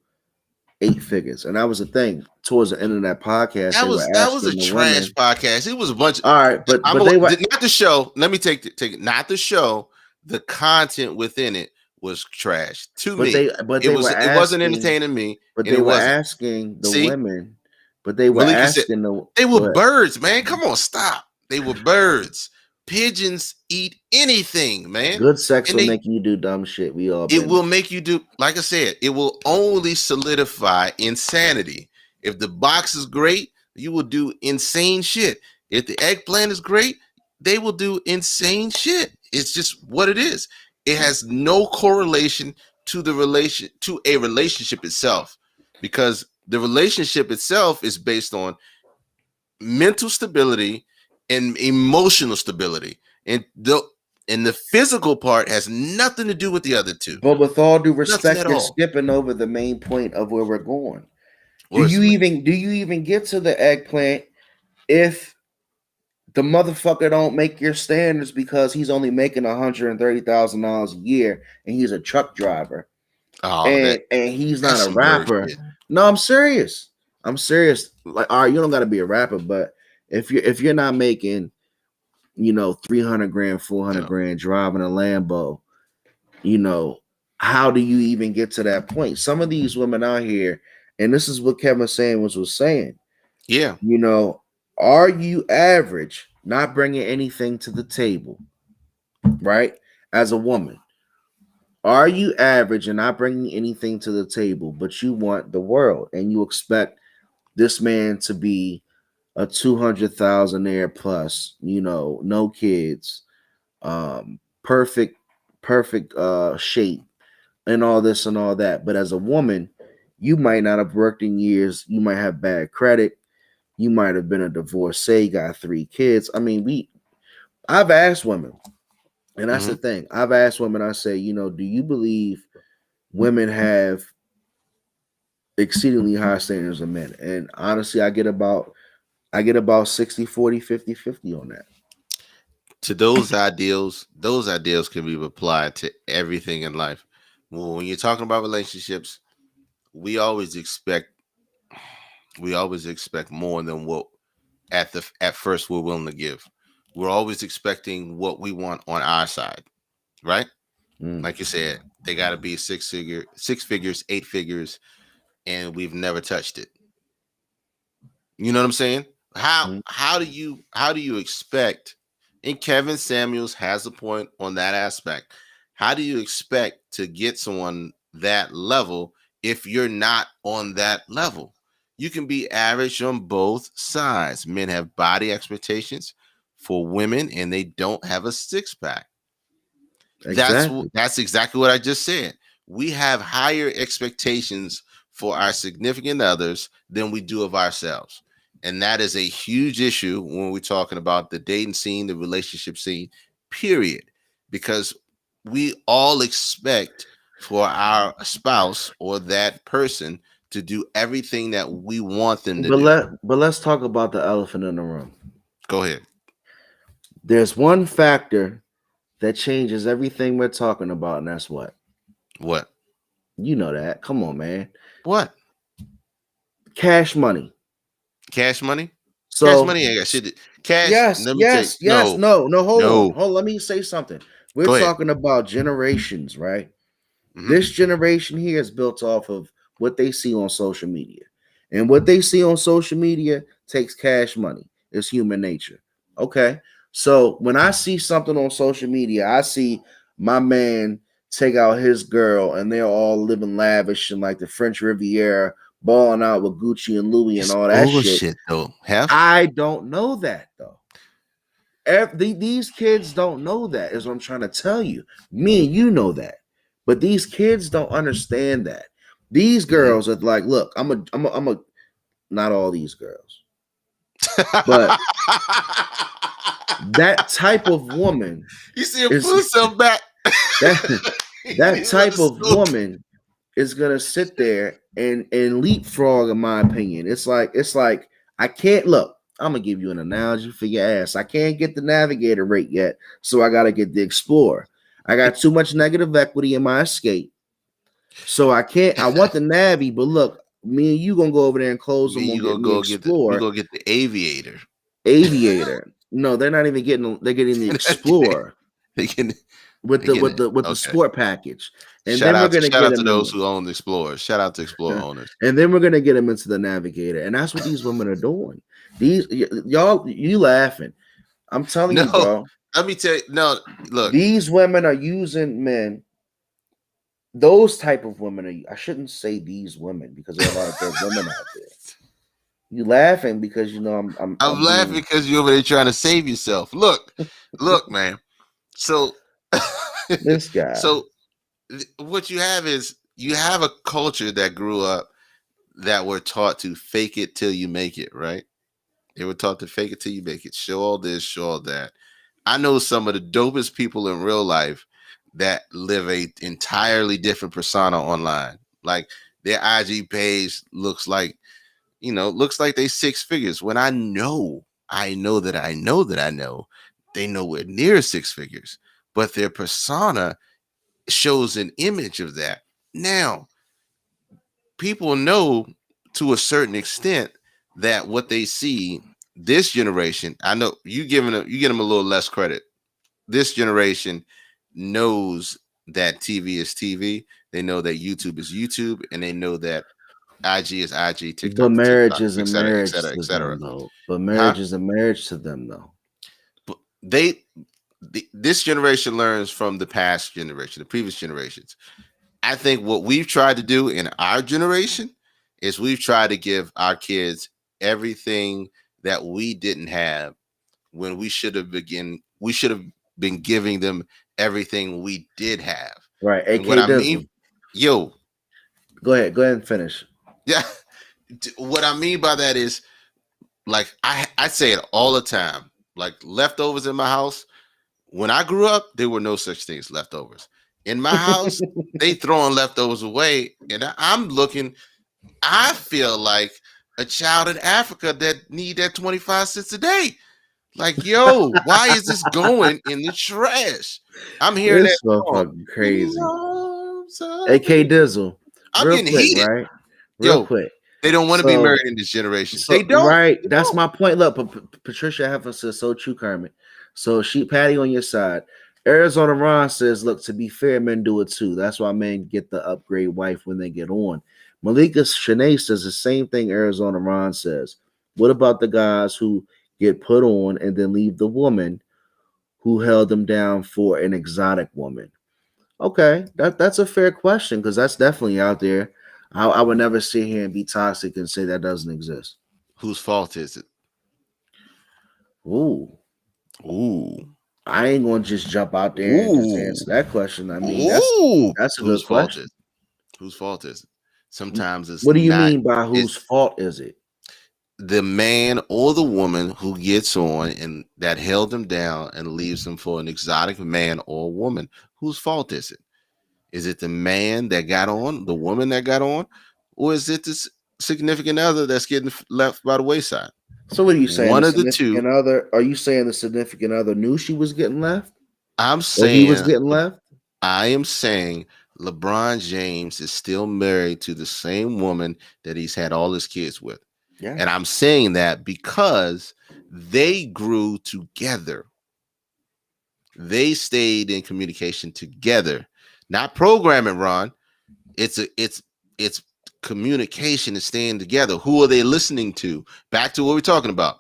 8 figures. And that was the thing towards the end of that podcast. That was a trash podcast. It was a bunch. All right, but they were not the show. Let me take it. Not the show. The content within it was trash to me. It wasn't entertaining me. But they were asking the women. But they were asking they were birds, man. Come on, stop. They were birds. Pigeons eat anything, man. Good sex will make you do dumb shit. It will make you do, like I said, it will only solidify insanity. If the box is great, you will do insane shit. If the eggplant is great, they will do insane shit. It's just what it is. It has no correlation to a relationship itself, because the relationship itself is based on mental stability and emotional stability, and the physical part has nothing to do with the other two. But with all due respect, you're skipping over the main point of where we're going. Do you even get to the eggplant if the motherfucker don't make your standards because he's only making $130,000 a year and he's a truck driver, and he's not a rapper? No, I'm serious. Like, all right, you don't got to be a rapper, but if you're not making, 300 grand, 400 grand driving a Lambo, how do you even get to that point? Some of these women out here, and this is what Kevin Samuels was saying. Yeah. Are you average, not bringing anything to the table, right? As a woman, are you average and not bringing anything to the table, but you want the world and you expect this man to be a 200,000 plus, no kids, perfect shape, and all this and all that. But as a woman, you might not have worked in years. You might have bad credit. You might have been a divorcee, got 3 kids. I mean, I've asked women, and that's the thing. I've asked women, I say, do you believe women have exceedingly high standards of men? And honestly, I get about 60, 40, 50, 50 on that. To those ideals can be applied to everything in life. Well, when you're talking about relationships, we always expect more than what at first we're willing to give. We're always expecting what we want on our side, right? Like you said, they got to be 6 figures, 8 figures, and we've never touched it. You know what I'm saying? How do you expect? And Kevin Samuels has a point on that aspect. How do you expect to get someone that level if you're not on that level? You can be average on both sides. Men have body expectations for women, and they don't have a 6-pack. Exactly. That's exactly what I just said. We have higher expectations for our significant others than we do of ourselves. And that is a huge issue when we're talking about the dating scene, the relationship scene, period. Because we all expect for our spouse or that person to do everything that we want them to do. But let's talk about the elephant in the room. Go ahead. There's one factor that changes everything we're talking about, and that's what? What? You know that. Come on, man. What? Cash money. Cash money? So, cash money ain't got shit. Cash. Yes. No. Hold on. Let me say something. We're talking about generations, right? This generation here is built off of what they see on social media. And what they see on social media takes cash money. It's human nature. Okay. So when I see something on social media, I see my man take out his girl and they're all living lavish and like the French Riviera, balling out with Gucci and Louis and all that shit. Though. I don't know that though. These kids don't know that, is what I'm trying to tell you. Me and you know that. But these kids don't understand that. These girls are like, look, I'm a not all these girls. But that type of woman. You see him pull some back. That type of woman is gonna sit there and leapfrog, in my opinion. It's like I can't look. I'm gonna give you an analogy for your ass. I can't get the Navigator rate yet, so I gotta get the Explorer. I got too much negative equity in my Escape, so I can't. I want the Navy, but look, me and you gonna go over there and close them Me, on you gonna getting the go get the we Explorer, gonna get the Aviator. Aviator. No, they're not even getting. They're getting the Explorer they can with they the can with the okay. sport package, and then we're gonna Shout get out to them those in. who own the Explorers. Shout out to Explorer owners. And then we're gonna get them into the Navigator, and that's what these women are doing. These y'all, you laughing? I'm telling you, No, bro. let me tell you. No, look, These women are using men. Those type of women are. I shouldn't say these women because there are a lot of good women out there. You laughing because you know I'm laughing because you're over there trying to save yourself. Look, man. So, this guy. So, what you have is you have a culture that grew up that were taught to fake it till you make it, right? They were taught to fake it till you make it. Show all this, show all that. I know some of the dopest people in real life that live a entirely different persona online. Like their IG page looks like they 6 figures. When I know they nowhere near 6 figures, but their persona shows an image of that. Now, people know to a certain extent that what they see, this generation, I know you give them a little less credit. This generation knows that TV is TV. They know that YouTube is YouTube, and they know that IG is IG, TikTok, but marriage TikTok, is a etc., marriage etc., to etc. them, though. But marriage is a marriage to them, though. But this generation learns from the past generation, the previous generations. I think what we've tried to do in our generation is we've tried to give our kids everything that we didn't have when we should have been giving them everything we did have. Right. And what I mean, go ahead and finish. Yeah. What I mean by that is, like, I say it all the time, like leftovers in my house. When I grew up, there were no such things leftovers. In my house, they throwing leftovers away. And I'm looking, I feel like a child in Africa that need that 25 cents a day. Like, yo, why is this going in the trash? I'm hearing this that fucking crazy. AK Dizzle. I'm getting heated. Right? Real quick. They don't want to be married in this generation. So, they don't. Right. They That's don't. my point. Look, Patricia Heffer says so true, Kermit. So Patty on your side. Arizona Ron says, look, to be fair, men do it too. That's why men get the upgrade wife when they get on. Malika Shanae says the same thing Arizona Ron says. What about the guys who get put on and then leave the woman who held them down for an exotic woman? Okay, that's a fair question because that's definitely out there. I would never sit here and be toxic and say that doesn't exist. Whose fault is it? Ooh. I ain't gonna just jump out there and just answer that question. I mean, that's a good question. Whose fault is it? Sometimes it's. What do you mean by whose fault is it? The man or the woman who gets on and that held them down and leaves them for an exotic man or woman. Whose fault is it? Is it the man that got on, the woman that got on, or is it the significant other that's getting left by the wayside? So what are you saying? One of the two. Are you saying the significant other knew she was getting left? I'm saying he was getting left. I am saying LeBron James is still married to the same woman that he's had all his kids with. Yeah. And I'm saying that because they grew together. They stayed in communication together. Not programming, Ron. It's communication and staying together. Who are they listening to? Back to what we're talking about.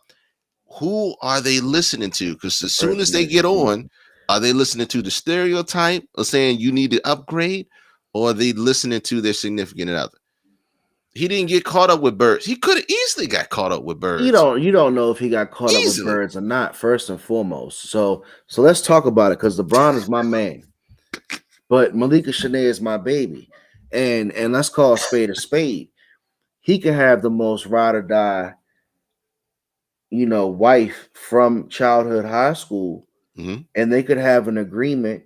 Who are they listening to? Because as soon as they get on, are they listening to the stereotype or saying you need to upgrade, or are they listening to their significant other? He didn't get caught up with birds. He could have easily got caught up with birds. You don't know if he got caught up with birds or not, first and foremost. So let's talk about it because LeBron is my man. But Malika Shanae is my baby. And let's call a spade a spade. He could have the most ride or die, wife from childhood high school, and they could have an agreement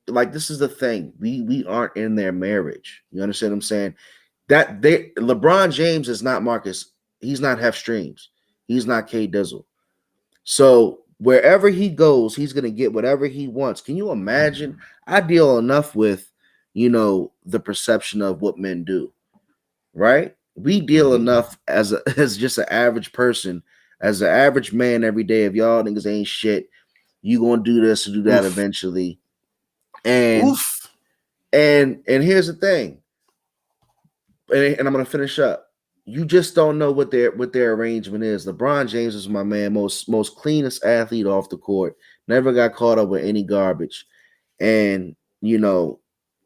like this is the thing. We aren't in their marriage. You understand what I'm saying? That they LeBron James is not Marcus. He's not Hef Streams. He's not K Dizzle. So wherever he goes, he's gonna get whatever he wants. Can you imagine? I deal enough with, the perception of what men do, right? We deal enough as as just an average person, as an average man every day. If y'all niggas ain't shit, you gonna do this and do that eventually. And and here's the thing, and I'm gonna finish up. You just don't know what their arrangement is. LeBron James is my man, most cleanest athlete off the court. Never got caught up with any garbage, and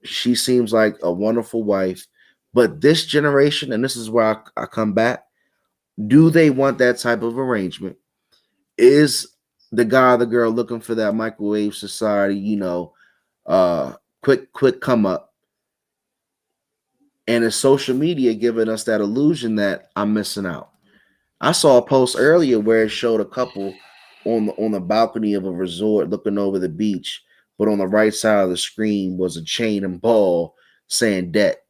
she seems like a wonderful wife. But this generation, and this is where I come back. Do they want that type of arrangement? Is the guy or the girl looking for that microwave society? Quick come up. And is social media giving us that illusion that I'm missing out? I saw a post earlier where it showed a couple on the balcony of a resort looking over the beach, but on the right side of the screen was a chain and ball saying debt.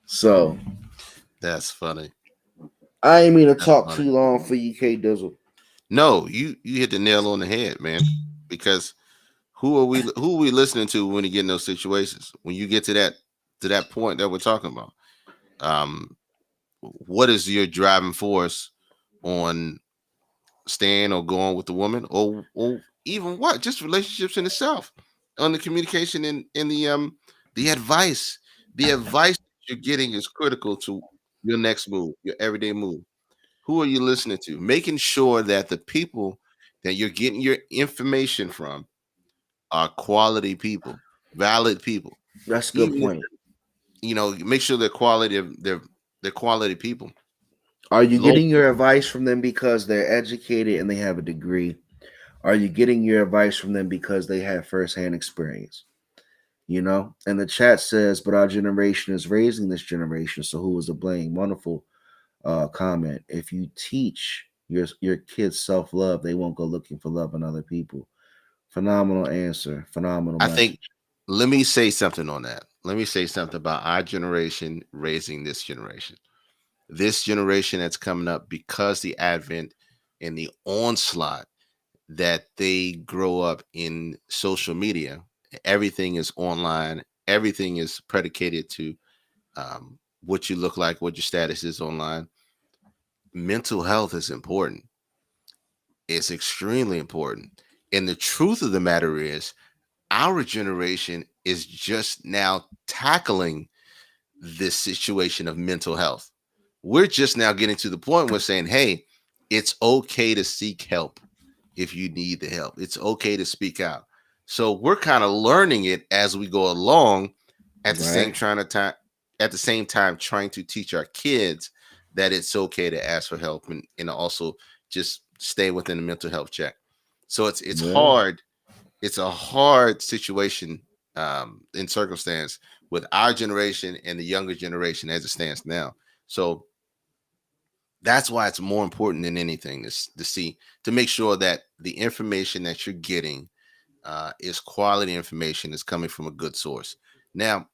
So that's funny. I ain't mean to talk too long for you, K Dizzle. No, you hit the nail on the head, man. Because who are we listening to when you get in those situations? When you get to that point that we're talking about, what is your driving force on staying or going with the woman, or even what? Just relationships in itself, on the communication and the advice. The advice you're getting is critical to your next move, your everyday move. Who are you listening to? Making sure that the people that you're getting your information from are quality people, valid people. That's a good point. Make sure they're quality of they're quality people. Are you getting your advice from them because they're educated and they have a degree? Are you getting your advice from them because they have firsthand experience? And the chat says, but our generation is raising this generation. So who is to blame? Wonderful comment. If you teach your kids self-love, they won't go looking for love in other people. Phenomenal answer. Phenomenal message. I think, let me say something on that. Let me say something about our generation raising this generation. This generation that's coming up, because the advent and the onslaught that they grow up in social media. Everything is online. Everything is predicated to what you look like, what your status is online. Mental health is important. It's extremely important. And the truth of the matter is, our generation is just now tackling this situation of mental health. We're just now getting to the point where saying, hey, it's okay to seek help if you need the help. It's okay to speak out. So we're kind of learning it as we go along, at the same time trying to teach our kids that it's okay to ask for help and also just stay within the mental health check. So it's hard. It's a hard situation in circumstance with our generation and the younger generation as it stands now. So that's why it's more important than anything to make sure that the information that you're getting is quality information, is coming from a good source. Now,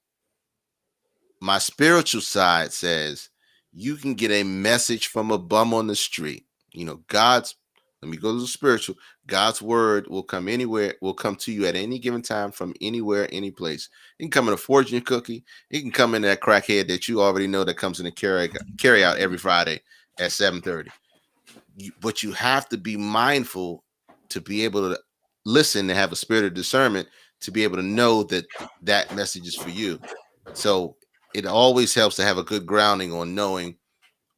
my spiritual side says you can get a message from a bum on the street. Let me go to the spiritual. God's word will come anywhere, will come to you at any given time from anywhere, any place. It can come in a fortune cookie. It can come in that crackhead that you already know that comes in a carry out every Friday at 7:30. But you have to be mindful to be able to listen and have a spirit of discernment to be able to know that message is for you. So it always helps to have a good grounding on knowing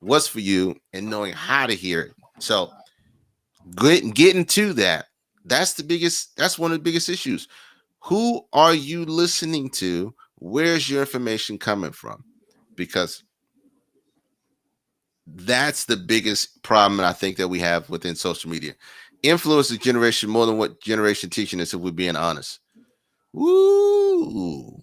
what's for you and knowing how to hear it. So getting to that, that's one of the biggest issues. Who are you listening to? Where's your information coming from? Because that's the biggest problem I think that we have within social media. Influence the generation more than what generation teaching us, if we're being honest. Woo!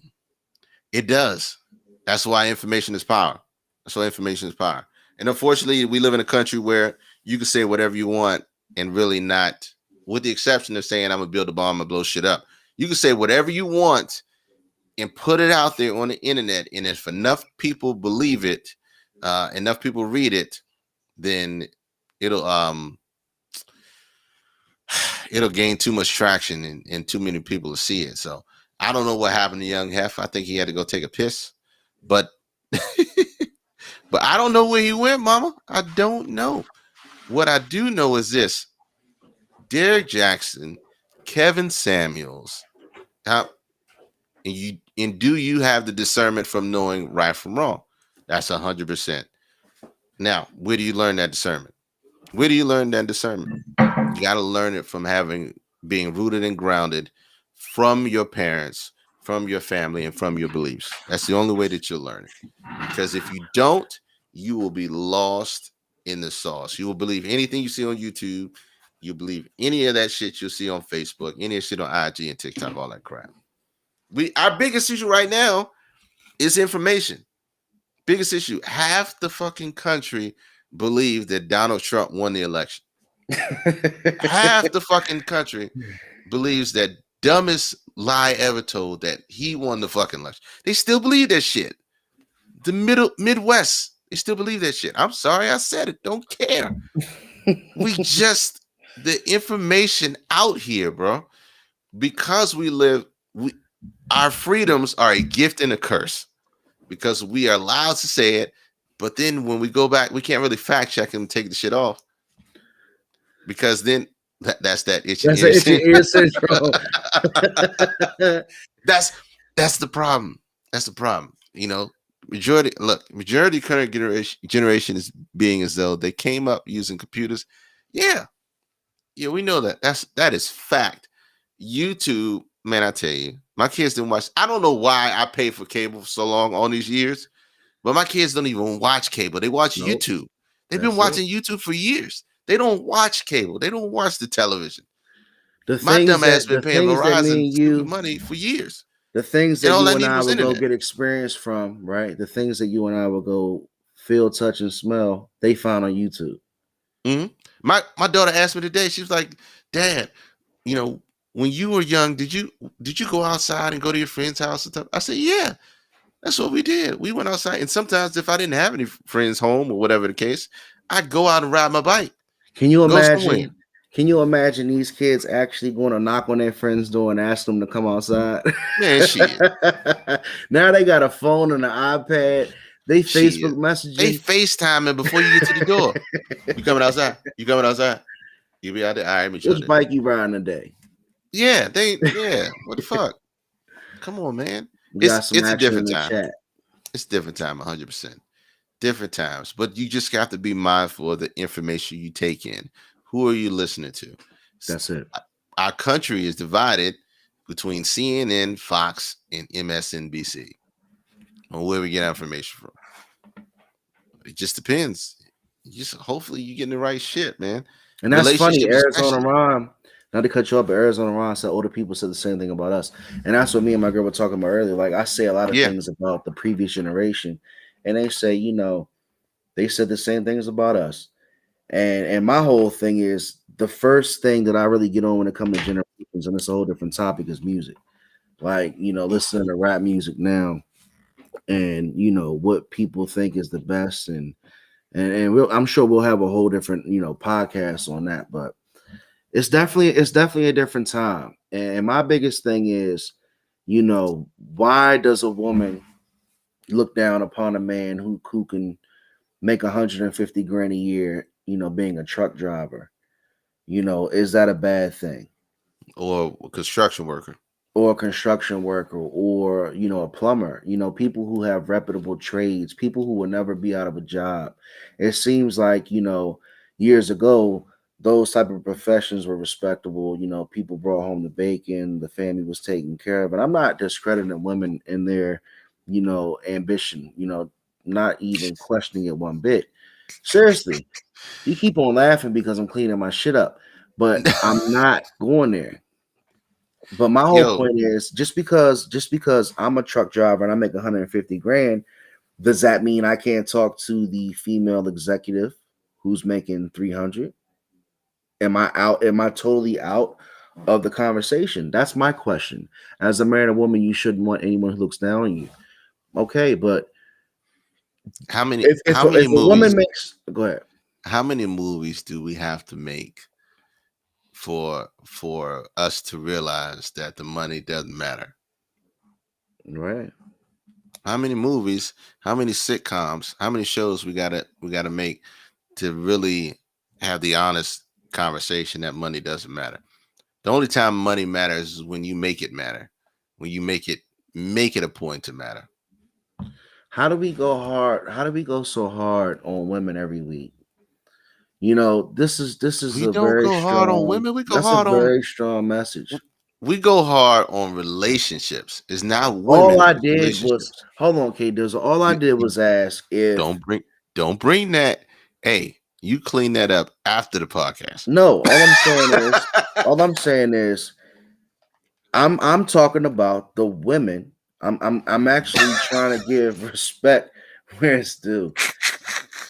It does. That's why information is power. And unfortunately, we live in a country where you can say whatever you want and really not with the exception of saying I'm gonna build a bomb and blow shit up. You can say whatever you want and put it out there on the internet, and if enough people believe it, enough people read it, then it'll gain too much traction and too many people to see it. So I don't know what happened to Young Hef. I think he had to go take a piss, but but I don't know where he went, Mama. I don't know. What I do know is this: Derrick Jackson, Kevin Samuels, and do you have the discernment from knowing right from wrong? That's 100%. Now, where do you learn that discernment? Where do you learn that discernment? You got to learn it from being rooted and grounded from your parents, from your family, and from your beliefs. That's the only way that you'll learn it. Because if you don't, you will be lost in the sauce. You will believe anything you see on YouTube. You believe any of that shit you'll see on Facebook, any of shit on IG and TikTok, all that crap. Our biggest issue right now is information. Biggest issue. Half the fucking country believe that Donald Trump won the election. Half the fucking country believes that dumbest lie ever told, that he won the fucking election. They still believe that shit. The Midwest, they still believe that shit. I'm sorry I said it. Don't care. The information out here, bro, because our freedoms are a gift and a curse because we are allowed to say it. But then when we go back, we can't really fact check and take the shit off because then that's that itchy ear syndrome. That's the problem. That's the problem. You know, majority current generation is being as though they came up using computers. Yeah, we know that. That is fact. YouTube, man, I tell you, my kids didn't watch. I don't know why I paid for cable for so long all these years, but my kids don't even watch cable. They watch YouTube. They've been watching YouTube for years. They don't watch cable. They don't watch the television. My dumb ass been paying Verizon money for years. The things that you and I will go get experience from, right? The things that you and I will go feel, touch, and smell, they found on YouTube. Mm-hmm. My daughter asked me today. She was like, "Dad, you know, when you were young, did you go outside and go to your friend's house and stuff?" I said, "Yeah, that's what we did. We went outside, and sometimes if I didn't have any friends home or whatever the case, I'd go out and ride my bike." Can you imagine? Can you imagine these kids actually going to knock on their friend's door and ask them to come outside? Man, shit. Now they got a phone and an iPad. They Facebook messaging. They FaceTiming before you get to the door. You coming outside? You coming outside? You be out there? All right, which bike you riding today? Yeah, what the fuck? Come on, man. It's a different time. It's different time, 100%. Different times, but you just got to be mindful of the information you take in. Who are you listening to? That's it. Our country is divided between CNN, Fox, and MSNBC on where we get our information from. It just depends. Hopefully you getting the right shit, man. And that's funny. Arizona Ron, not to cut you up, but Arizona Ron said older people said the same thing about us. And that's what me and my girl were talking about earlier. Like I say a lot of things about the previous generation. And they say, you know, they said the same things about us. And my whole thing is the first thing that I really get on when it comes to generations, and it's a whole different topic, is music. Like, you know, listening to rap music now and, you know, what people think is the best. And I'm sure we'll have a whole different, you know, podcast on that. But it's definitely a different time. And my biggest thing is, you know, why does a woman look down upon a man who can make 150 grand a year, you know, being a truck driver? You know, is that a bad thing? Or a construction worker? Or a construction worker, or, you know, a plumber, you know, people who have reputable trades, people who will never be out of a job. It seems like, you know, years ago, those type of professions were respectable. You know, people brought home the bacon, the family was taken care of. And I'm not discrediting women in their, you know, ambition, you know, not even questioning it one bit. Seriously, you keep on laughing because I'm cleaning my shit up, but I'm not going there. But my whole point is just because I'm a truck driver and I make 150 grand, does that mean I can't talk to the female executive who's making 300? Am I out? Am I totally out of the conversation? That's my question. As a man or woman, you shouldn't want anyone who looks down on you. Okay, but how many if a movies? woman makes, go ahead. How many movies do we have to make for us to realize that the money doesn't matter? Right. How many movies? How many sitcoms? How many shows we gotta make to really have the honest conversation that money doesn't matter? The only time money matters is when you make it matter. When you make it a point to matter. How do we go hard? How do we go so hard on women every week? You know, this is We a don't very go hard on strong. women. We go That's a hard on. very strong message. We go hard on relationships. It's not women. All I did was hold on, K. All I did was ask if don't bring that. Hey, you clean that up after the podcast. No, all I'm saying is I'm talking about the women. I'm actually trying to give respect where it's due.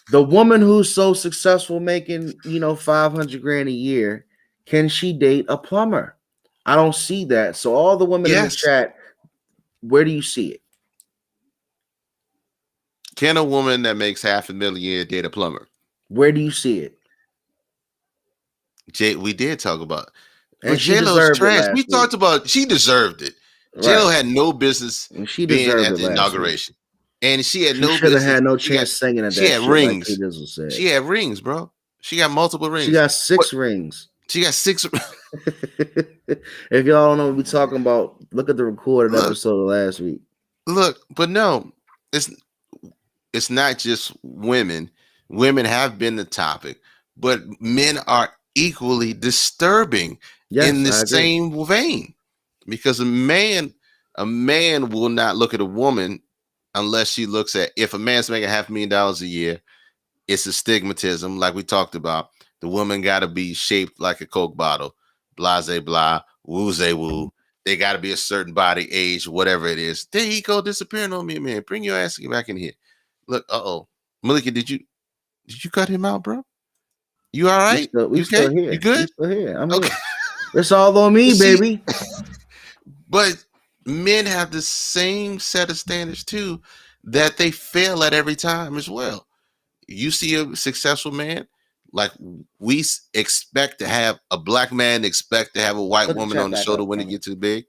The woman who's so successful making, 500 grand a year, can she date a plumber? I don't see that. So all the women in the chat, where do you see it? Can a woman that makes $500,000 a year date a plumber? Where do you see it? We did talk about it. And J-Lo's trash. We talked about she deserved it. Right. J-Lo had no business being at the inauguration. And she had no business. She should have had no chance singing at that. She had rings. Like she had rings, bro. She got multiple rings. She got 6 rings. She got 6. If y'all don't know what we're talking about, look at the recorded episode of last week. Look, but no, it's not just women. Women have been the topic, but men are equally disturbing in the same vein. Because a man will not look at a woman unless she looks at, if a man's making $500,000 a year, it's a stigmatism, like we talked about. The woman got to be shaped like a Coke bottle, blase blah, woo-zay woo. They got to be a certain body, age, whatever it is. There he go disappearing on me, man. Bring your ass back in here. Look, Malika, did you cut him out, bro? You all right? We still here. You good? We still here. I'm okay. It's all on me, baby. But men have the same set of standards too, that they fail at every time as well. You see a successful man, like we expect to have a black man expect to have a white woman on the shoulder when it gets too big,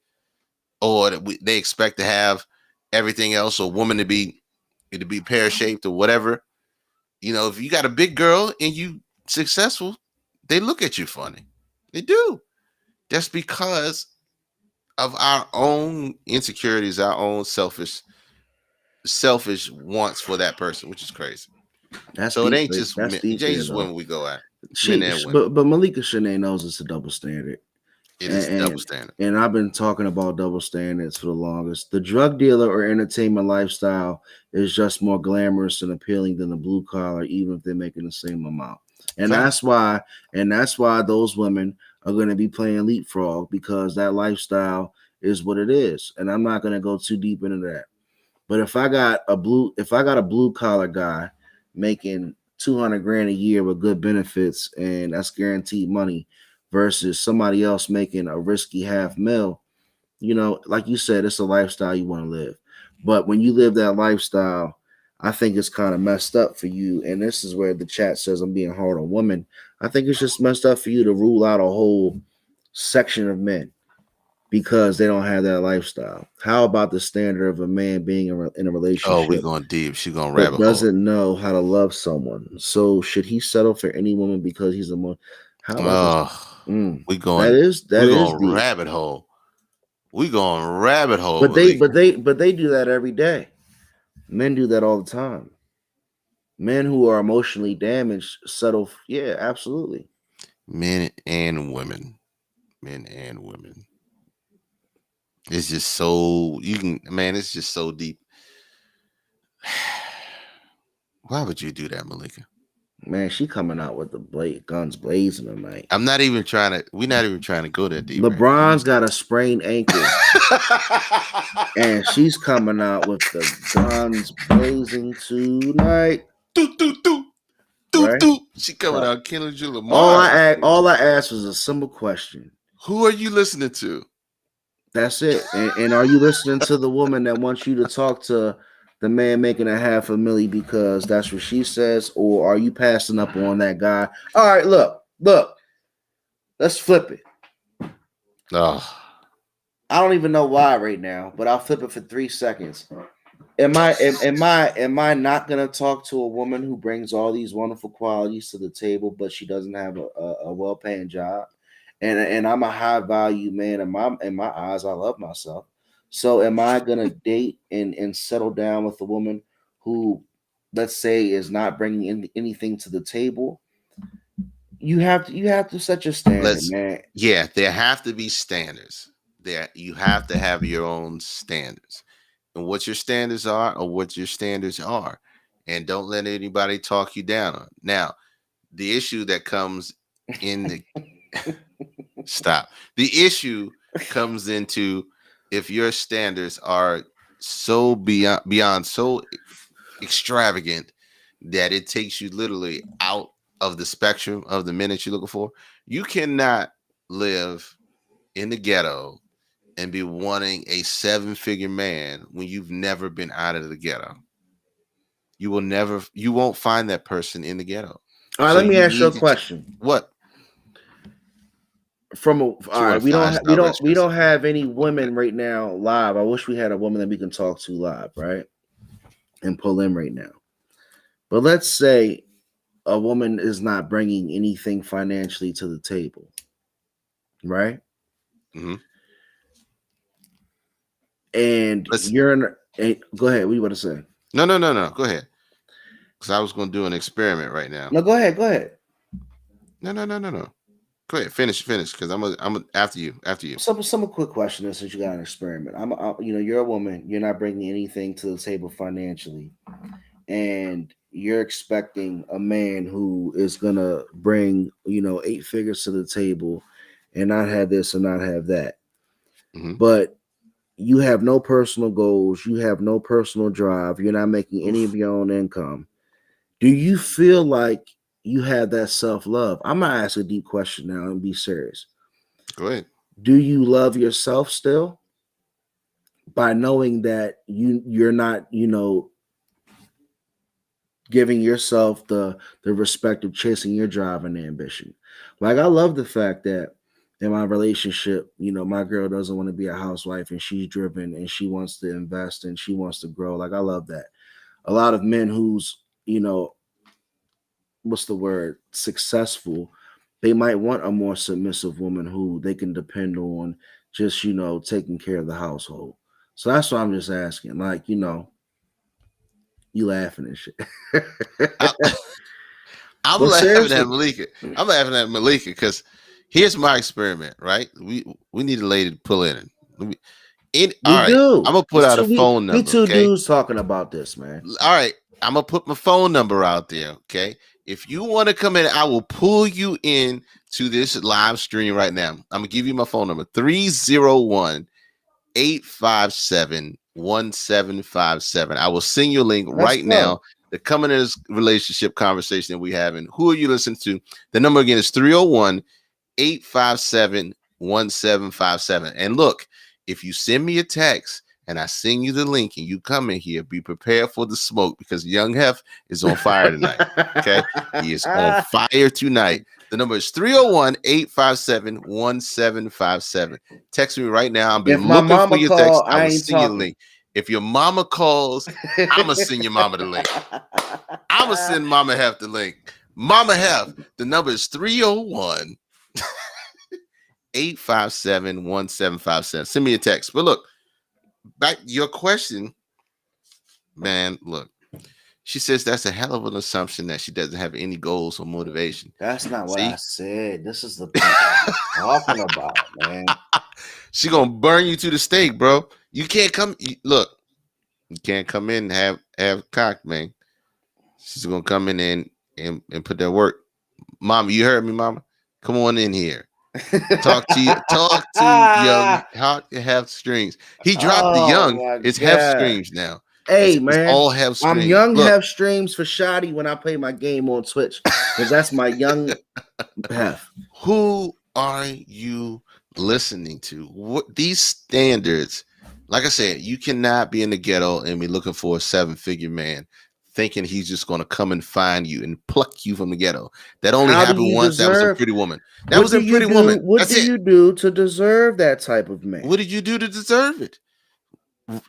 or they expect to have everything else, or woman to be pear-shaped or whatever. You know, if you got a big girl and you successful, they look at you funny. They do. That's because of our own insecurities, our own selfish wants for that person, which is crazy. So it ain't just men. It ain't just women we go at. But Malika Shanae knows it's a double standard. It is a double standard. And I've been talking about double standards for the longest. The drug dealer or entertainment lifestyle is just more glamorous and appealing than the blue collar, even if they're making the same amount. And that's why those women are going to be playing leapfrog, because that lifestyle is what it is. And I'm not going to go too deep into that. But if I got a blue collar guy making 200 grand a year with good benefits, and that's guaranteed money, versus somebody else making a risky $500,000, like you said, it's a lifestyle you want to live. But when you live that lifestyle, I think it's kind of messed up for you. And this is where the chat says I'm being hard on women. I think it's just messed up for you to rule out a whole section of men because they don't have that lifestyle. How about the standard of a man being in a relationship? Oh, we're going deep. She's going rabbit hole. Doesn't know how to love someone. So should he settle for any woman because he's a man? How about we going? That is deep. Rabbit hole. We going rabbit hole. But they do that every day. Men do that all the time. Men who are emotionally damaged settle. Yeah, absolutely. Men and women. It's just so it's just so deep. Why would you do that, Malika? Man, she coming out with the guns blazing tonight. We're not even trying to go that deep. LeBron's got a sprained ankle. And she's coming out with the guns blazing tonight. right? She coming out killing you, Lamar. All I asked was a simple question. Who are you listening to? That's it. And are you listening to the woman that wants you to talk to the man making $500,000 because that's what she says, or are you passing up on that guy? All right, look. Let's flip it. Oh. I don't even know why right now, but I'll flip it for 3 seconds. Am I not gonna talk to a woman who brings all these wonderful qualities to the table, but she doesn't have a well-paying job? And I'm a high value man in my eyes. I love myself. So am I gonna date and settle down with a woman who, let's say, is not bringing anything to the table? You have to set your standard, man. Yeah, there have to be standards. There, you have to have your own standards, and what your standards are, and don't let anybody talk you down on. Now, the issue that comes in the stop. The issue comes into if your standards are so beyond so extravagant that it takes you literally out of the spectrum of the minutes you're looking for. You cannot live in the ghetto and be wanting a 7-figure man when you've never been out of the ghetto. You won't find that person in the ghetto. All right, let me ask you a question. What? All right, we don't have any women right now live. I wish we had a woman that we can talk to live, right? And pull in right now. But let's say a woman is not bringing anything financially to the table, right? Mm-hmm. And you're in. Go ahead. What do you want to say? No. Go ahead. Because I was going to do an experiment right now. No, go ahead. No. Go ahead. Finish. Because I'm after you. Some quick question is, since you got an experiment. You're a woman. You're not bringing anything to the table financially, and you're expecting a man who is gonna bring 8 figures to the table, and not have this and not have that. Mm-hmm. But you have no personal goals. You have no personal drive. You're not making any of your own income. Do you feel like you have that self-love? I'm gonna ask a deep question now and be serious. Go ahead. Do you love yourself still by knowing that you're not, giving yourself the respect of chasing your drive and ambition? Like, I love the fact that in my relationship, my girl doesn't want to be a housewife, and she's driven and she wants to invest and she wants to grow. Like, I love that. A lot of men who's, what's the word, successful, they might want a more submissive woman who they can depend on, just, taking care of the household. So that's what I'm just asking. Like, you laughing and shit. I'm laughing at Malika. I'm laughing at Malika because here's my experiment, right? We need a lady to pull in. All right, I'm gonna put out a phone number. We two dudes talking about this, man. All right, I'm gonna put my phone number out there. Okay, if you want to come in, I will pull you in to this live stream right now. I'm gonna give you my phone number: 301-857-1757. I will send you a link right now to come into this relationship conversation that we having. Who are you listening to? The number again is 301-857-1757. And look, if you send me a text and I send you the link and you come in here, be prepared for the smoke because Young Hef is on fire tonight. Okay, he is on fire tonight. The number is 301-857-1757. Text me right now. I'll be looking for your text. I will send you the link. If your mama calls, I'm going to send your mama the link. I'm going to send Mama Hef the link. Mama Hef, the number is 301-857-1757. Send me a text. But look, back to your question, man, look. She says that's a hell of an assumption that she doesn't have any goals or motivation. That's not what I said. This is the point I'm talking about, man. She gonna burn you to the stake, bro. You can't come. Look, you can't come in and have cock, man. She's gonna come in and put that work. Mama, you heard me, Mama. Come on in here. Talk to Young. Hef Strings. He dropped the Young. It's Hef Strings now. Hey It's man, all have I'm streams. young. Look, Have streams for Shoddy when I play my game on Twitch because that's my young Hef. who are you listening to? What these standards? Like I said, you cannot be in the ghetto and be looking for a 7-figure man, thinking he's just going to come and find you and pluck you from the ghetto. That only How do happened you once. That was in deserve? Pretty Woman. That What was do in you Pretty do? Woman. What That's do it. you do to deserve that type of man? What did you do to deserve it?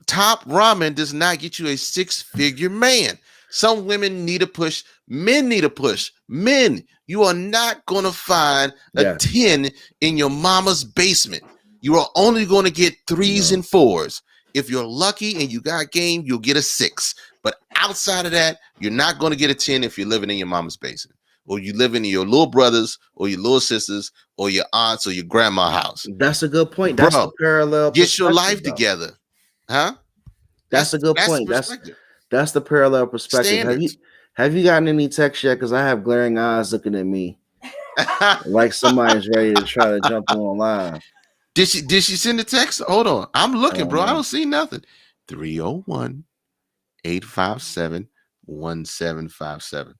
Top ramen does not get you a 6-figure man. Some women need a push. Men need a push. Men, you are not going to find a 10 in your mama's basement. You are only going to get 3s and 4s. If you're lucky and you got game, you'll get a 6. But outside of that, you're not going to get a 10 if you're living in your mama's basement, or you live in your little brothers or your little sisters or your aunts or your grandma's house. That's a good point. That's the parallel. Get your life together. Huh? That's a good point. That's the parallel perspective. Standards. Have you gotten any text yet? Because I have glaring eyes looking at me like somebody's ready to try to jump online. Did she send a text? Hold on. I'm looking, bro. I don't see nothing. 301-857-1757.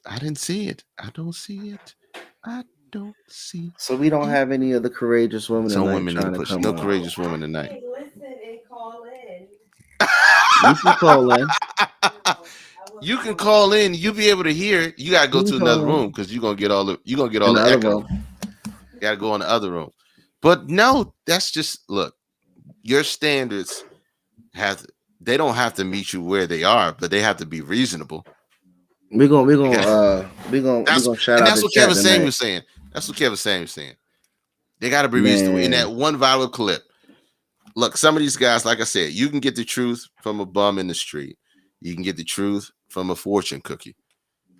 I didn't see it. I don't see it. I don't see. So we don't have any of the courageous women. Some women need to push. No courageous women tonight. Hey, listen and call in. You can call in. You can call in. You'll be able to hear. You gotta go to another room because you're gonna get all the echo. You gotta go in the other room. But no, that's just look. Your standards they don't have to meet you where they are, but they have to be reasonable. We're gonna shout out. That's what Kevin Samuels was saying. That's what Kevin Samuels was saying. They got to be reasonable. In that one viral clip, look, some of these guys, like I said, you can get the truth from a bum in the street. You can get the truth from a fortune cookie.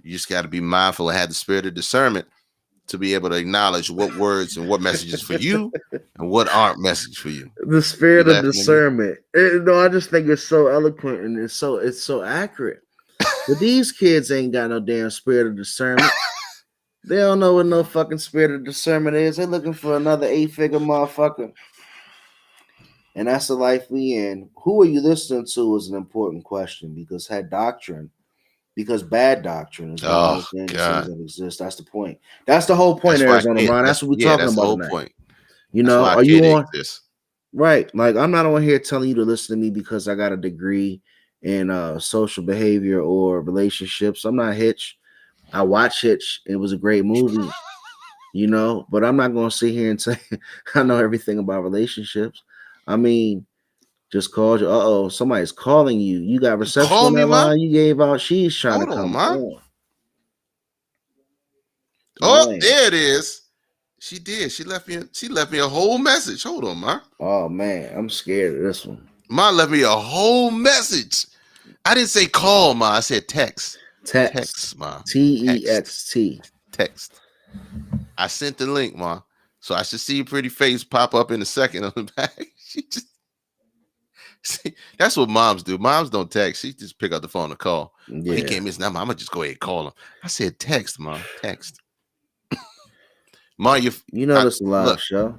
You just got to be mindful and have the spirit of discernment to be able to acknowledge what words and what messages for you and what aren't messages for you. The spirit of discernment. I just think it's so eloquent and it's so accurate. But these kids ain't got no damn spirit of discernment. They don't know what no fucking spirit of discernment is. They're looking for another 8-figure motherfucker. And that's the life we in. Who are you listening to is an important question because bad doctrine is one of those things that exist. That's the point. That's the whole point, Arizona Ron. That's what we're talking about. The whole point. You know, are you on? Right. Like, I'm not on here telling you to listen to me because I got a degree in social behavior or relationships. I'm not Hitch. I watch Hitch. It was a great movie, you know, but I'm not going to sit here and say I know everything about relationships. I mean, just called you. Somebody's calling you. You got reception on that line you gave out. She's trying to come on. Oh, there it is. She did. She left me a whole message. Hold on, Ma. Oh man, I'm scared of this one. Ma left me a whole message. I didn't say call, Ma. I said text. Text, Ma. TEXT. Text. I sent the link, Ma. So I should see your pretty face pop up in a second on the back. She just see, that's what moms do. Moms don't text. She just pick up the phone and call. Yeah. He gave me his number. I'm gonna just go ahead and call him. I said text, Mom. Text. Ma, you know this is a live show.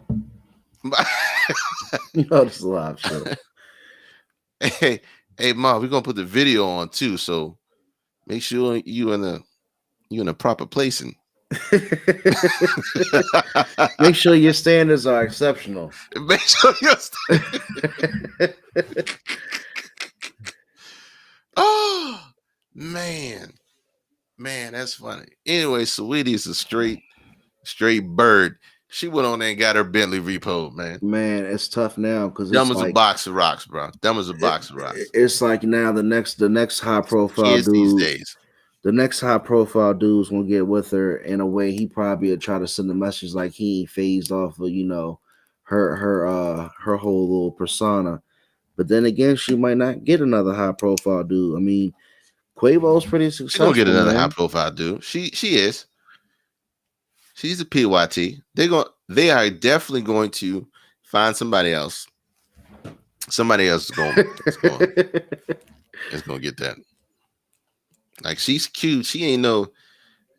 You know this is a live show. Hey, Ma, we're gonna put the video on too. So make sure you in a proper placing. Make sure your standards are exceptional. Make sure your Oh man, that's funny. Anyway, Saweetie's a straight bird. She went on there and got her Bentley repoed, man. Man, it's tough now because dumb as a box of rocks, bro. Dumb as a box of rocks. It's like now the next high profile dude these days. The next high profile dude's gonna get with her in a way he probably would try to send a message like he ain't phased off of, you know, her whole little persona. But then again, she might not get another high profile dude. I mean, Quavo's pretty successful. She's gonna get another high profile dude. She is. She's a PYT. They are definitely going to find somebody else. Somebody else is going get that. Like, she's cute. She ain't no,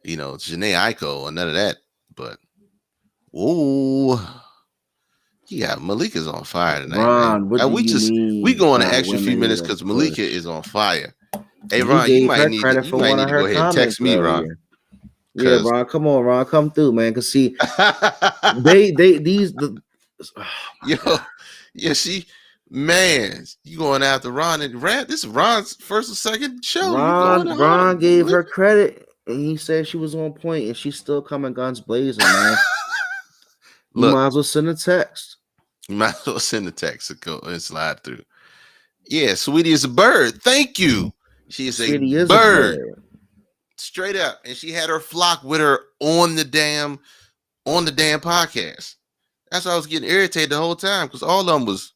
Jhené Aiko or none of that. But, Yeah, Malika's on fire tonight, Ron, man. what do you mean? We go on an by extra few women minutes need a because Malika push? is on fire. Hey, You Ron, gave her credit you for might one need of to go her ahead and text comments me, Ron. earlier. Yeah, Because Ron, come on, Ron, come through, man. Cause see, these the. Oh yo, God. yeah, man, you going after Ron and Rant? This is Ron's first or second show. You going to Ron gave her Malika? credit, and he said she was on point, and she's still coming guns blazing, man. You Look, might as well send a text. you might as well send a text and slide through. Yeah, Sweetie is a bird. Thank you. She is Sweetie a is a bird. bird. Straight up. And she had her flock with her on the damn podcast. That's why I was getting irritated the whole time, because all of them was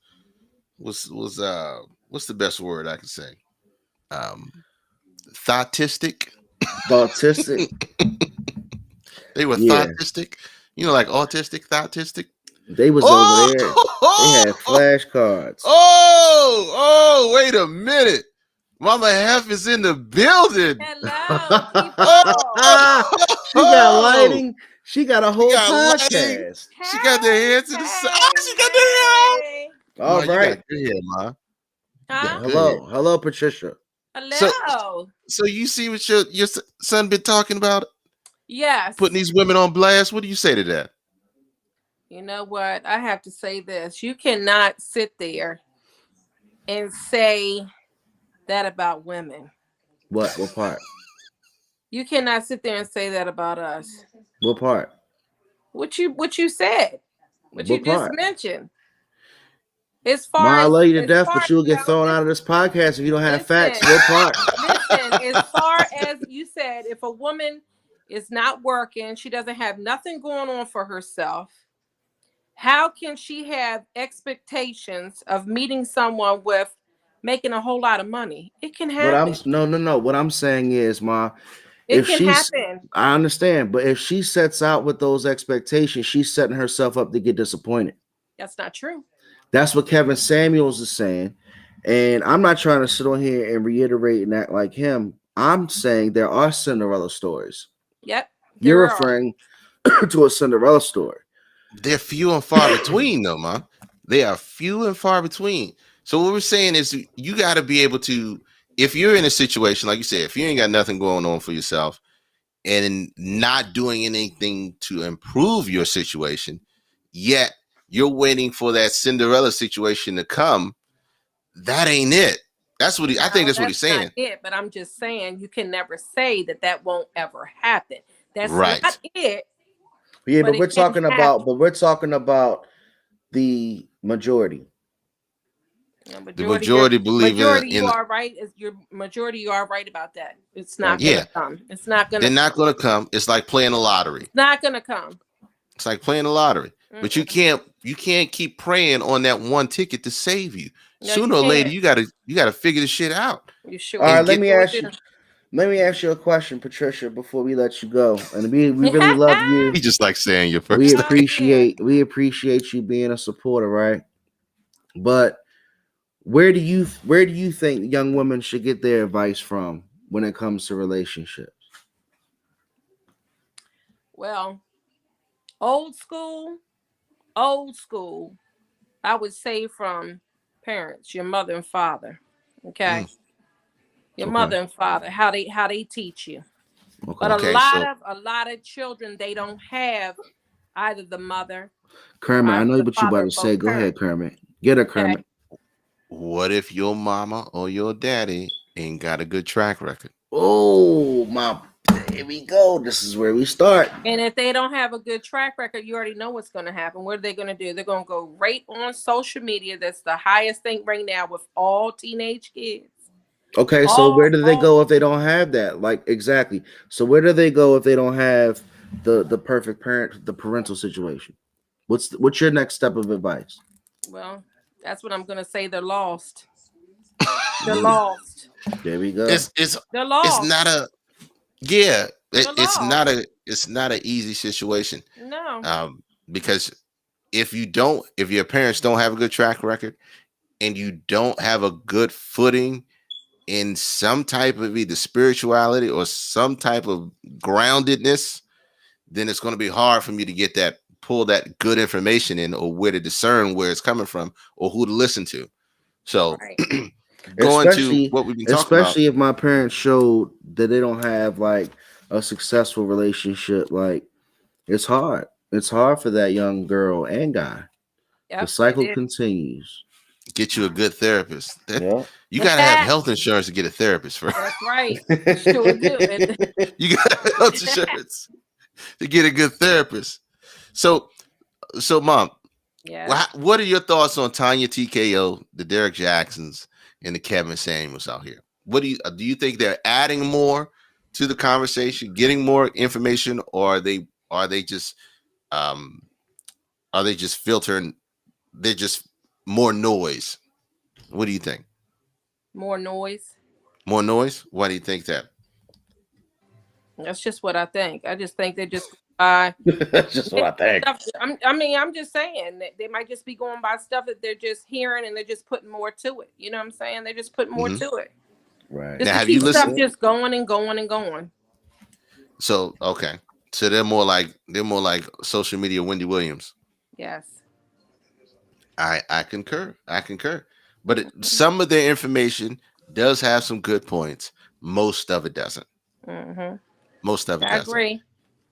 what's the best word I can say? Thoughtistic. They were thoughtistic. You know, like autistic, thoughtistic. They was over there. They had flashcards. Oh, wait a minute. Mama Hef is in the building. Hello, She got lighting. She got a whole podcast. She got the hair to the side. She got the hair. All right. You got good hair, Ma. Huh? Hello, Patricia. Hello. So you see what your son been talking about? Yes. Putting these women on blast. What do you say to that? You know what? I have to say this. You cannot sit there and say that about women. What part? You cannot sit there and say that about us. What part? What you said. What you just mentioned. As far Ma, I as, love you to death, but you'll get thrown out of this podcast if you don't have facts. What part? Listen, as far as you said, if a woman is not working, she doesn't have nothing going on for herself, how can she have expectations of meeting someone with making a whole lot of money? It can happen. No. What I'm saying is, Ma, it can happen. I understand, but if she sets out with those expectations, she's setting herself up to get disappointed. That's not true. That's what Kevin Samuels is saying. And I'm not trying to sit on here and reiterate and act like him. I'm saying there are Cinderella stories. Yep. You're referring to a Cinderella story. They're few and far between, though, Ma. They are few and far between. So what we're saying is you got to be able to, if you're in a situation, like you said, if you ain't got nothing going on for yourself and not doing anything to improve your situation, yet you're waiting for that Cinderella situation to come, that ain't it. That's what I think that's what he's saying. Not it, but I'm just saying you can never say that won't ever happen. That's right. Not it. Yeah, but we're talking about the majority. Yeah, the majority believe you are right. Your majority, you are right about that. It's not going to come. It's not going to. They're not going to come. It's like playing the lottery. It's not going to come. It's like playing the lottery. Mm-hmm. But you can't keep praying on that one ticket to save you. No, sooner or later, you gotta figure this shit out. You sure? All right, let me ask you a question, Patricia, before we let you go. And we really love you. We just like saying your first. We appreciate you being a supporter, right? But where do you think young women should get their advice from when it comes to relationships? Well, old school, I would say from parents, your mother and father. Okay. Your mother and father, how they teach you. Okay. But a lot of children, they don't have either the mother. Kermit, I know what you about to say. Go ahead, Kermit. Get her, Kermit. What if your mama or your daddy ain't got a good track record? Oh, here we go. This is where we start. And if they don't have a good track record, you already know what's going to happen. What are they going to do? They're going to go right on social media. That's the highest thing right now with all teenage kids. Okay, so where do they go if they don't have that? Like, exactly. So where do they go if they don't have the perfect parental situation? What's your next step of advice? Well, that's what I'm going to say. They're lost. They're lost. There we go. They're lost. It's not a it's not an easy situation. No. Because if your parents don't have a good track record and you don't have a good footing in some type of either spirituality or some type of groundedness, then it's going to be hard for me to get that pull that good information in, or where to discern where it's coming from, or who to listen to. So Right. going to what we've been talking about. Especially if my parents showed that they don't have like a successful relationship, like it's hard. It's hard for that young girl and guy. Yep, The cycle continues. Get you a good therapist. Yeah. You gotta have health insurance to get a therapist first. That's right. Sure do. You gotta have health insurance to get a good therapist. So Mom, yeah. What are your thoughts on Tanya TKO, the Derek Jacksons, and the Kevin Samuels out here? What do you think they're adding more to the conversation, getting more information, or are they just filtering? They're just more noise. What do you think? More noise. More noise? Why do you think that? That's just what I think. I just think they just That's just what I think. I'm just saying that they might just be going by stuff that they're just hearing, and they're just putting more to it. You know what I'm saying? They're just putting more to it. Right. Just now, have you listened? Stuff just going and going and going. So okay. So they're more like social media Wendy Williams. Yes. I concur. But some of their information does have some good points. Most of it doesn't. Mm-hmm. Most of it doesn't. I agree.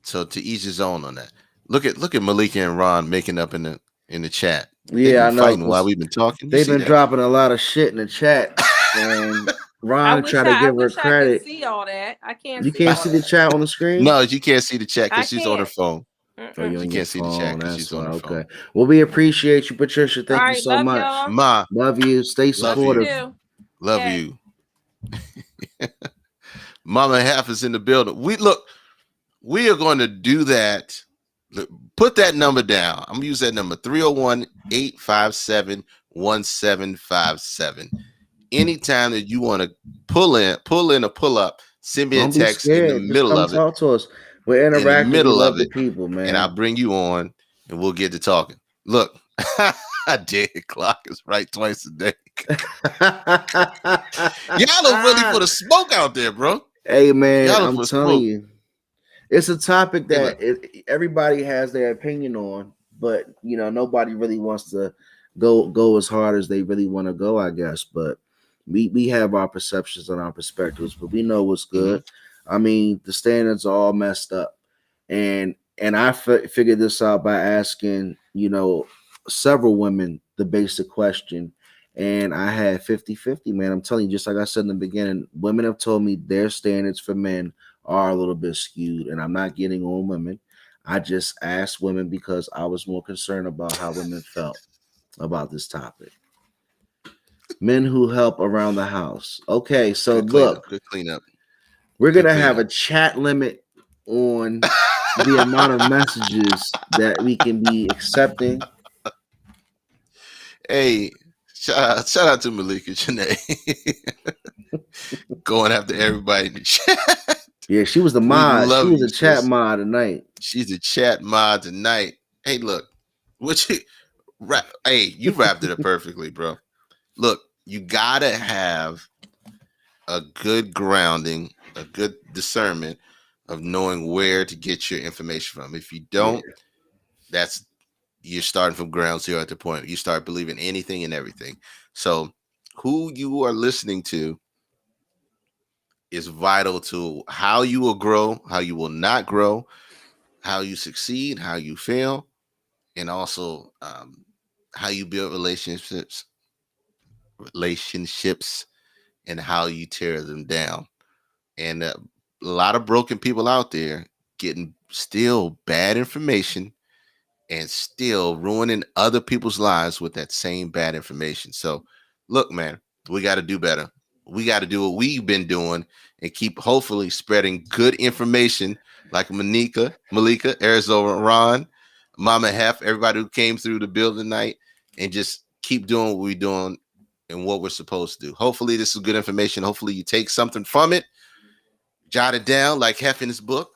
So to each his own on that. Look at Malika and Ron making up in the chat. Yeah, I know. Fighting while we've been talking. They've been dropping a lot of shit in the chat, and Ron tried to give her credit. I can see all that. I can't. You can't see the chat on the screen. No, you can't see the chat because she's on her phone. Oh, you can't see the chat because she's on her phone. Well, we appreciate you, Patricia. Thank you so much. Y'all. Ma, love you. Stay supportive. Love you. Mama Half is in the building. We are going to do that. Put that number down. I'm going to use that number, 301-857-1757. Anytime that you want to pull in or pull up, send me a text in the middle of it. Talk to us. We're interacting in the middle of it, people, man. And I'll bring you on, and we'll get to talking. Look, dead clock is right twice a day. Y'all are really for the smoke out there, bro. Hey, man, I'm telling you, it's a topic that everybody has their opinion on, but nobody really wants to go as hard as they really want to go, I guess. But we have our perceptions and our perspectives, but we know what's good. Mm-hmm. I mean, the standards are all messed up, and I figured this out by asking several women the basic question, and I had 50-50, man. I'm telling you, just like I said in the beginning, women have told me their standards for men are a little bit skewed, and I'm not getting on women. I just asked women because I was more concerned about how women felt about this topic. Men who help around the house. Okay, so look, good cleanup. We're going to have a chat limit on the amount of messages that we can be accepting. Hey, shout out to Malika Janae. Going after everybody in the chat. Yeah, she was the mod. She was a chat mod tonight. She's a chat mod tonight. Hey, look. You wrapped it up perfectly, bro. Look, you got to have a good grounding, a good discernment of knowing where to get your information from. If you don't, you're starting from ground zero at the point. You start believing anything and everything. So who you are listening to is vital to how you will grow, how you will not grow, how you succeed, how you fail, and also how you build relationships, and how you tear them down. And a lot of broken people out there getting still bad information and still ruining other people's lives with that same bad information. So look, man, we got to do better. We got to do what we've been doing and keep hopefully spreading good information like Malika, Arizona, Ron, Mama Hef, everybody who came through the building tonight, and just keep doing what we're doing and what we're supposed to do. Hopefully this is good information. Hopefully you take something from it, jot it down like Hef in his book.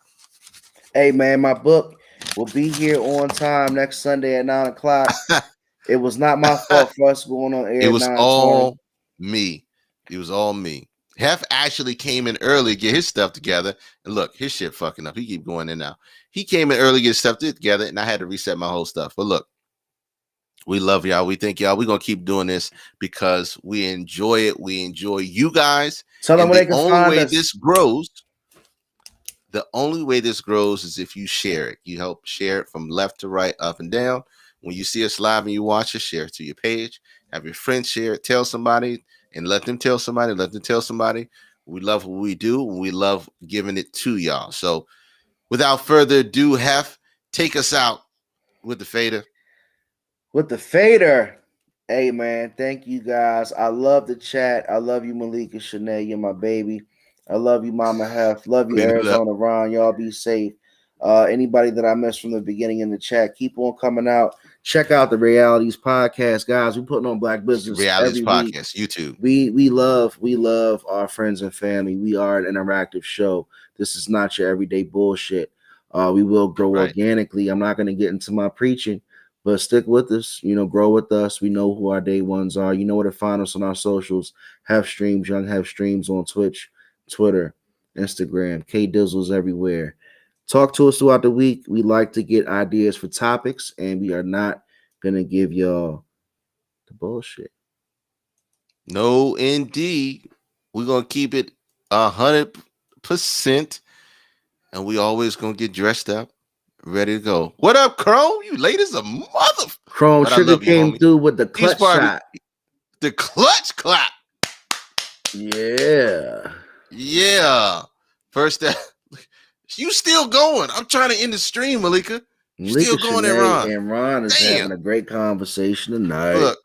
Hey, man, my book will be here on time next Sunday at 9:00. It was not my fault for us going on air. It was all me. It was all me. Hef actually came in early to get his stuff together. And look, his shit fucking up. He keep going in now. He came in early to get his stuff together, and I had to reset my whole stuff. But look, we love y'all. We thank y'all. We're going to keep doing this because we enjoy it. We enjoy you guys. Tell them where they can find us. The only way this grows is if you share it. You help share it from left to right, up and down. When you see us live and you watch it, share it to your page. Have your friends share it. Tell somebody and let them tell somebody. Let them tell somebody. We love what we do. And we love giving it to y'all. So without further ado, Hef, take us out with the fader. With the fader. Hey, man, thank you guys. I love the chat. I love you, Malika, Shanae. You're my baby. I love you, Mama Hef. Love you, Arizona Ron. Y'all be safe. Anybody that I missed from the beginning in the chat, keep on coming out. Check out the Realities Podcast, guys. We're putting on Black Business Realities every Podcast, week. YouTube. We love our friends and family. We are an interactive show. This is not your everyday bullshit. We will grow organically. I'm not going to get into my preaching, but stick with us. Grow with us. We know who our day ones are. You know where to find us on our socials. Hef Streams, Young Hef Streams on Twitch, Twitter, Instagram. K Dizzles everywhere. Talk to us throughout the week. We like to get ideas for topics, and we are not going to give y'all the bullshit. No, indeed. We're going to keep it 100%, and we always going to get dressed up, ready to go. What up, Chrome? You late as a mother. Chrome Sugar came through with the clutch shot. The clutch clap. Yeah. First, you still going. I'm trying to end the stream, Malika. You still going there, Ron. And Ron is having a great conversation tonight. Look,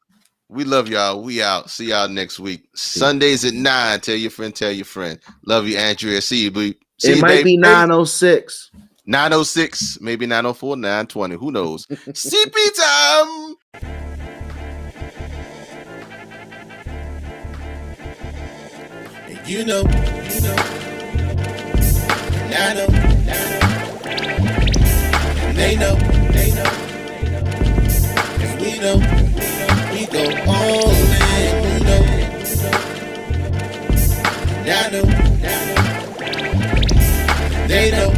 we love y'all. We out. See y'all next week. Sundays at 9. Tell your friend. Love you, Andrea. See you, boo. It might be 9:06. 9:06, maybe 9:04, 9:20. Who knows? CP time. You know. I know. And they know. Cause we know. We go all in. You know. And I know. They know.